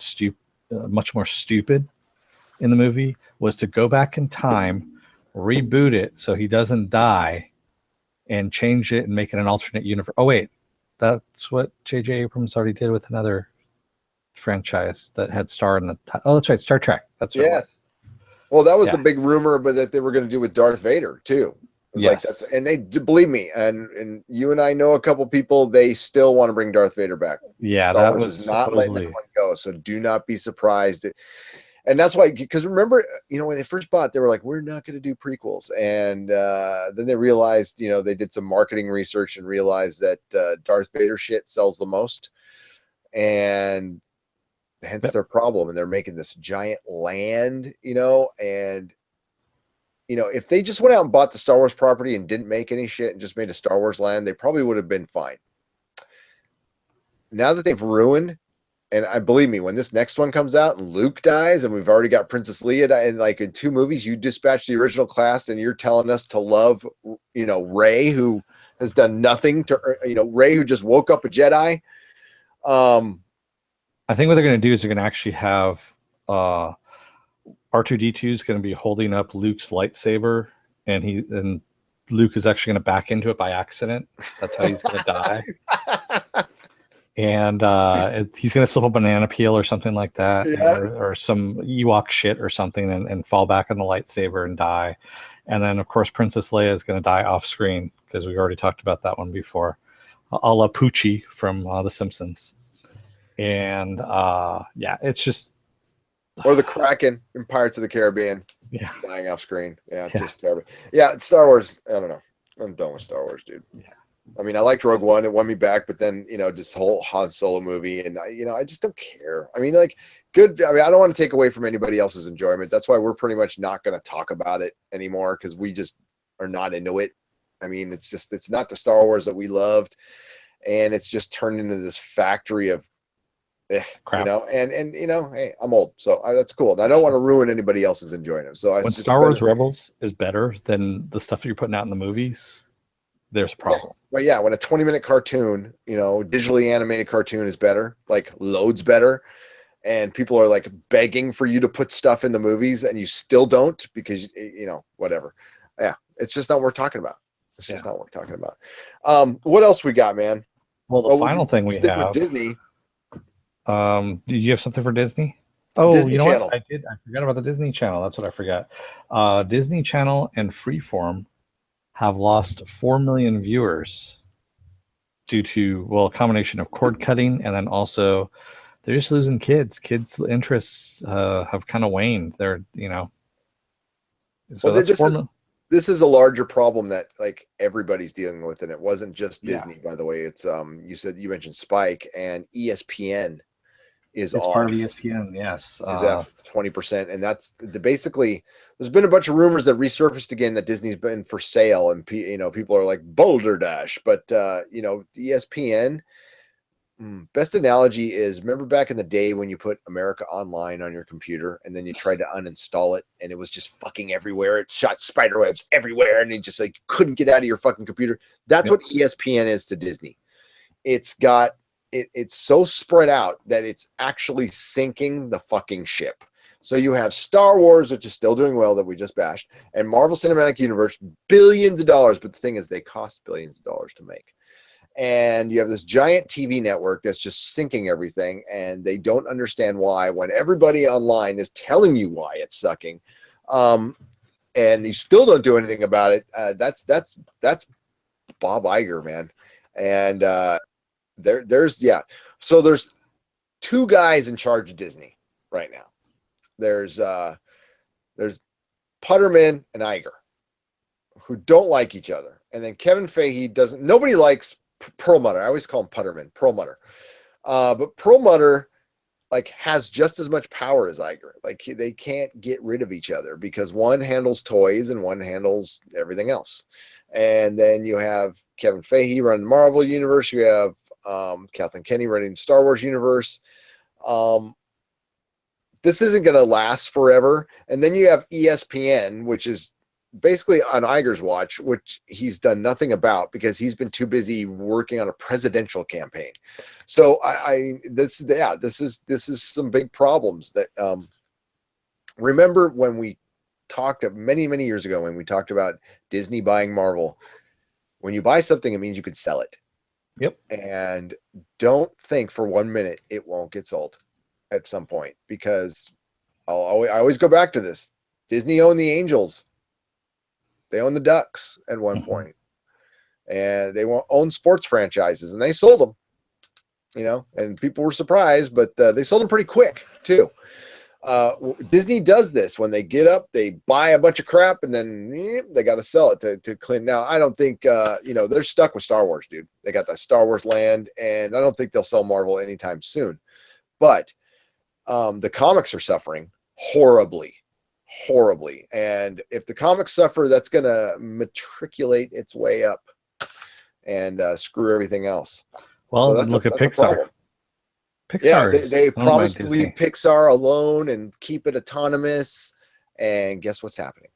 much more stupid in the movie was to go back in time, reboot it so he doesn't die, and change it and make it an alternate universe. Oh, wait. That's what J.J. Abrams already did with another franchise that had Star in the oh, that's right, Star Trek. That's right. Yes. Well, that was the big rumor, but that they were going to do with Darth Vader too. It's yes. and they believe me, and you and I know a couple people. They still want to bring Darth Vader back. Yeah, Star that Wars was is not letting that one go. So do not be surprised. And that's why, because remember, when they first bought, they were like, we're not going to do prequels. And then they realized, they did some marketing research and realized that Darth Vader shit sells the most. And hence their problem. And they're making this giant land, and, if they just went out and bought the Star Wars property and didn't make any shit and just made a Star Wars land, they probably would have been fine. Now that they've ruined, and I believe me, when this next one comes out and Luke dies and we've already got Princess Leia, and like in 2 movies, you dispatch the original cast and you're telling us to love, Rey, who has done nothing to, Rey, who just woke up a Jedi. I think what they're going to do is they're going to actually have R2-D2 is going to be holding up Luke's lightsaber, and Luke is actually going to back into it by accident. That's how he's going to die. And he's going to slip a banana peel or something like that, or some Ewok shit or something, and fall back on the lightsaber and die. And then, of course, Princess Leia is going to die off screen because we already talked about that one before. a la Poochie from The Simpsons. And yeah, it's just, or the Kraken in Pirates of the Caribbean. yeah, Dying off screen. Yeah, Yeah. just terrible. Yeah, Star Wars. I don't know. I'm done with Star Wars, dude. Yeah. I mean, I liked Rogue One. It won me back, but then, this whole Han Solo movie, and I just don't care. I mean, like, good. I mean, I don't want to take away from anybody else's enjoyment. That's why we're pretty much not going to talk about it anymore, because we just are not into it. I mean, it's not the Star Wars that we loved, and it's just turned into this factory of Crap. and hey, I'm old, so that's cool. And I don't want to ruin anybody else's enjoyment. So when Star Wars Rebels is better than the stuff that you're putting out in the movies, there's a problem. But yeah, when a 20-minute cartoon, digitally animated cartoon is better, like loads better, and people are like begging for you to put stuff in the movies and you still don't because, whatever. Yeah, it's just not worth talking about. It's just not worth talking about. What else we got, man? Well, the final thing we have with Disney. Do you have something for Disney? Oh, Disney you know Channel. what? I forgot about the Disney Channel. That's what I forgot. Disney Channel and Freeform have lost 4 million viewers due to, a combination of cord cutting, and then also they're just losing kids. Kids' interests have kind of waned. They're, so this is a larger problem that like everybody's dealing with, and it wasn't just Disney, by the way. It's you mentioned Spike, and ESPN is it's part of ESPN, yes. 20%, and that's basically. There's been a bunch of rumors that resurfaced again that Disney's been for sale, and people are like Boulder Dash, but ESPN. Best analogy is, remember back in the day when you put America Online on your computer and then you tried to uninstall it and it was just fucking everywhere. It shot spider webs everywhere and it just like couldn't get out of your fucking computer. That's what ESPN is to Disney. It's got it's so spread out that it's actually sinking the fucking ship. So you have Star Wars, which is still doing well, that we just bashed, and Marvel Cinematic Universe, billions of dollars. But the thing is, they cost billions of dollars to make. And you have this giant TV network that's just sinking everything, and they don't understand why, when everybody online is telling you why it's sucking, and you still don't do anything about it. That's Bob Iger, man. And so there's two guys in charge of Disney right now. There's Putterman and Iger, who don't like each other, and then Kevin Feige doesn't. Nobody likes Perlmutter. I always call him Putterman, Perlmutter. But Perlmutter like has just as much power as Iger. Like they can't get rid of each other because one handles toys and one handles everything else. And then you have Kevin Feige running the Marvel universe. You have Kathleen Kennedy running the Star Wars universe. This isn't going to last forever. And then you have ESPN, which is basically on Iger's watch, which he's done nothing about because he's been too busy working on a presidential campaign. So this is some big problems that remember when we talked many years ago when we talked about Disney buying Marvel. When you buy something, it means you could sell it. Yep. And don't think for 1 minute it won't get sold at some point, because I always go back to this. Disney owned the Angels. They owned the Ducks at one point, and they own sports franchises, and they sold them, and people were surprised, but they sold them pretty quick too. Disney does this when they get up, they buy a bunch of crap, and then they got to sell it to clean. Now, I don't think, they're stuck with Star Wars, dude. They got that Star Wars land, and I don't think they'll sell Marvel anytime soon, but the comics are suffering horribly. And if the comics suffer, that's going to matriculate its way up and screw everything else. Well, so look at Pixar. Pixar, they promised to leave Pixar alone and keep it autonomous. And guess what's happening?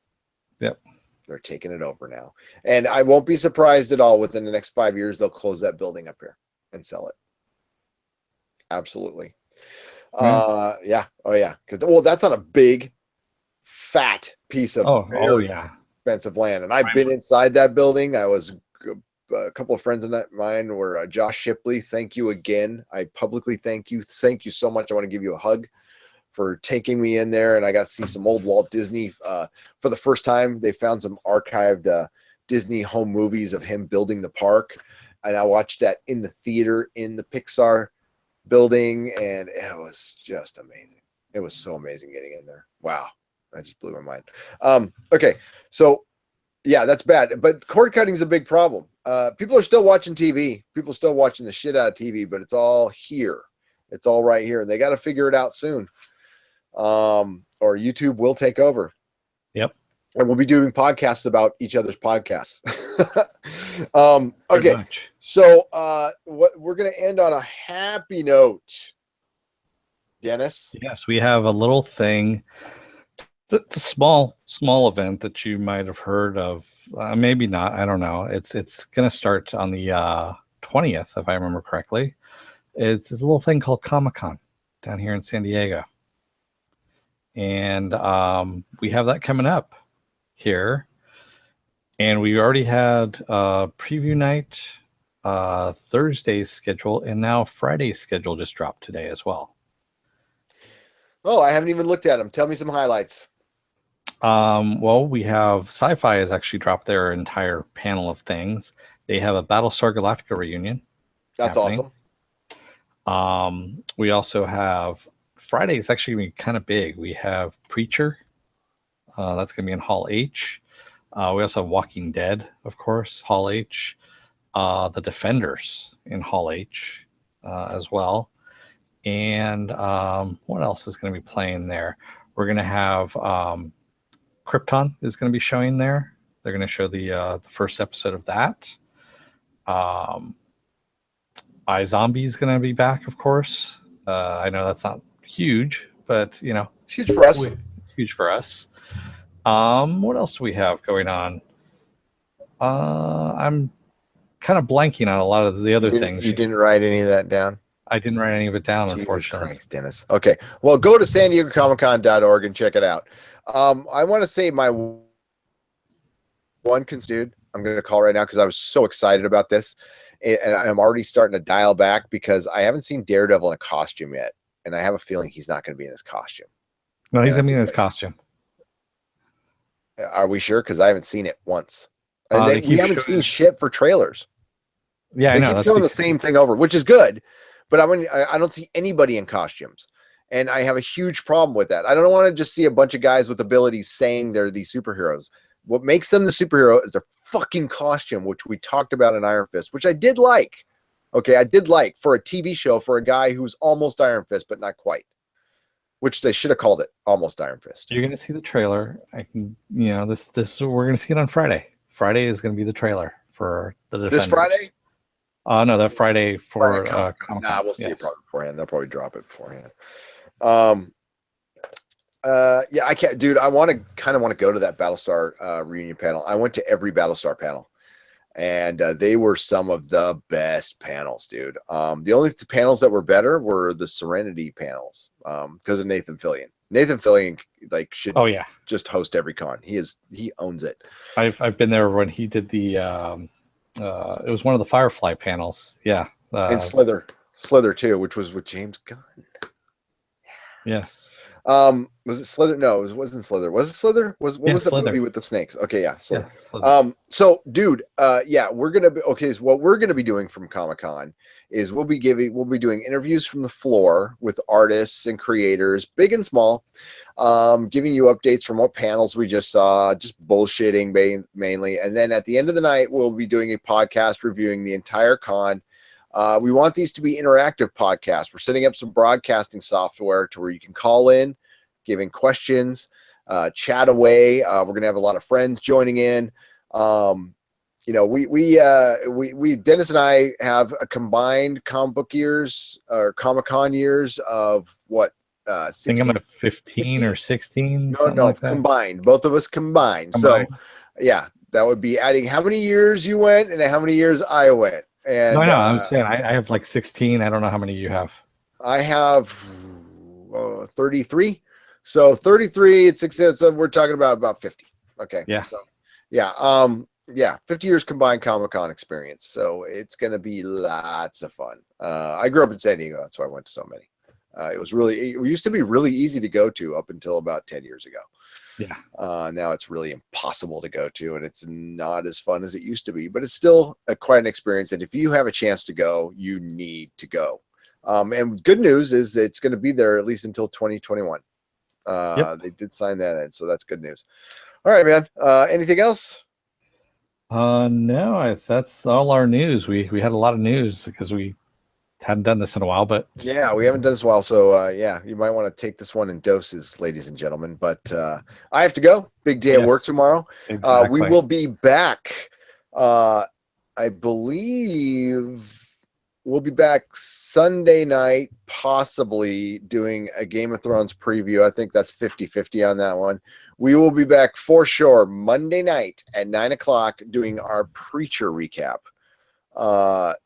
Yep. They're taking it over now. And I won't be surprised at all within the next 5 years, they'll close that building up here and sell it. Absolutely. Yeah. Oh, yeah. Well, that's on a big, fat piece of expensive land. And I've been inside that building. I was a couple of friends of mine were Josh Shipley. Thank you again. I publicly thank you. Thank you so much. I want to give you a hug for taking me in there. And I got to see some old Walt Disney for the first time. They found some archived Disney home movies of him building the park. and I watched that in the theater in the Pixar building, and it was just amazing. It was so amazing getting in there. Wow, that just blew my mind. Okay, so yeah, that's bad, but cord cutting is a big problem. People are still watching TV. People are still watching the shit out of TV, but it's all here. It's all right here, and they got to figure it out soon. Or YouTube will take over. Yep. And we'll be doing podcasts about each other's podcasts. Okay. So what we're going to end on a happy note. Dennis? Yes, we have a little thing. It's a small event that you might have heard of. Maybe not. I don't know. It's going to start on the 20th, if I remember correctly. It's a little thing called Comic-Con down here in San Diego. And we have that coming up here. And we already had preview night, Thursday's schedule, and now Friday's schedule just dropped today as well. Oh, I haven't even looked at them. Tell me some highlights. Well, we have Sci-Fi has actually dropped their entire panel of things. They have a Battlestar Galactica reunion. That's happening. Awesome. We also have Friday is actually going to be kind of big. We have Preacher. That's going to be in Hall H. We also have Walking Dead, of course, Hall H. The Defenders in Hall H as well. And what else is going to be playing there? We're going to have Krypton is going to be showing there. They're going to show the first episode of that. iZombie is going to be back, of course. I know that's not huge, but you know, it's huge for us. Huge for us. What else do we have going on? I'm kind of blanking on a lot of the other things. You didn't write any of that down? I didn't write any of it down, Jesus unfortunately. Christ, Dennis. Okay. Well, go to san diego comic-con.org and check it out. I want to say my one dude, I'm going to call right now because I was so excited about this. And I'm already starting to dial back because I haven't seen Daredevil in a costume yet. And I have a feeling he's not going to be in his costume. No, he's going to be in his costume. Are we sure? Because I haven't seen it once. And we haven't seen shit for trailers. Yeah, I know. They keep showing the same thing over, which is good. But I don't see anybody in costumes. And I have a huge problem with that. I don't want to just see a bunch of guys with abilities saying they're these superheroes. What makes them the superhero is their fucking costume, which we talked about in Iron Fist, which I did like. Okay, I did like for a TV show for a guy who's almost Iron Fist, but not quite. Which they should have called it Almost Iron Fist. You're going to see the trailer. I can, you know, this we're going to see it on Friday. Friday is going to be the trailer for the Defenders. This Friday? No, that Friday for Comic-Con. Nah, we'll see it probably beforehand. They'll probably drop it beforehand. Yeah, I can't, dude. I kind of want to go to that Battlestar reunion panel. I went to every Battlestar panel, and they were some of the best panels, dude. The only panels that were better were the Serenity panels because of Nathan Fillion. Nathan Fillion should just host every con. He owns it. I've been there when he did the it was one of the Firefly panels. Yeah. And Slither too, which was with James Gunn. Yes. Was it Slither? No, it wasn't Slither. Was it Slither? What was the movie with the snakes? Okay, yeah, Slither. Yeah, Slither. So dude, we're gonna be okay. So what we're gonna be doing from Comic-Con is we'll be doing interviews from the floor with artists and creators, big and small, giving you updates from what panels we just saw, just bullshitting mainly, and then at the end of the night we'll be doing a podcast reviewing the entire con. We want these to be interactive podcasts. We're setting up some broadcasting software to where you can call in, giving questions, chat away. We're going to have a lot of friends joining in. You know, we Dennis and I have a combined comic book years or Comic-Con years of what? 16? I think I'm at 15 or 16. No, like combined. Both of us combined. So, yeah, that would be adding how many years you went and how many years I went. And no, I'm saying I have like 16. I don't know how many you have. I have 33. So 33, it's so we're talking about 50. Okay. Yeah. So, yeah. 50 years combined Comic-Con experience. So it's going to be lots of fun. I grew up in San Diego. That's why I went to so many. It used to be really easy to go to up until about 10 years ago. Yeah. Now it's really impossible to go to, and it's not as fun as it used to be, but it's still quite an experience. And if you have a chance to go, you need to go. And good news is it's going to be there at least until 2021. They did sign that in, so that's good news. All right, man. Anything else? No, that's all our news. We had a lot of news because we hadn't done this in a while, but Yeah, we haven't done this in a while, so yeah, you might want to take this one in doses, ladies and gentlemen. But I have to go. Big day at work tomorrow. Exactly. We will be back. I believe we'll be back Sunday night, possibly doing a Game of Thrones preview. I think that's 50-50 on that one. We will be back for sure Monday night at 9:00 doing our Preacher recap.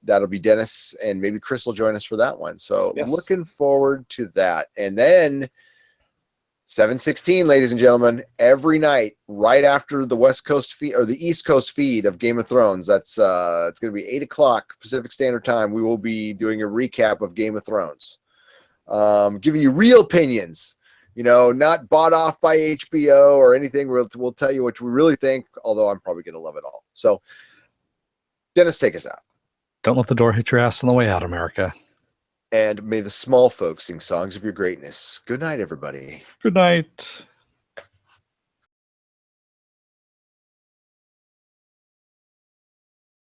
That'll be Dennis, and maybe Chris will join us for that one. So looking forward to that. And then 7:16, ladies and gentlemen, every night right after the West Coast feed or the East Coast feed of Game of Thrones. That's it's going to be 8:00 Pacific Standard Time. We will be doing a recap of Game of Thrones, giving you real opinions. You know, not bought off by HBO or anything. We'll tell you what we really think. Although I'm probably going to love it all. So, Dennis, take us out. Don't let the door hit your ass on the way out, America. And may the small folks sing songs of your greatness. Good night, everybody. Good night.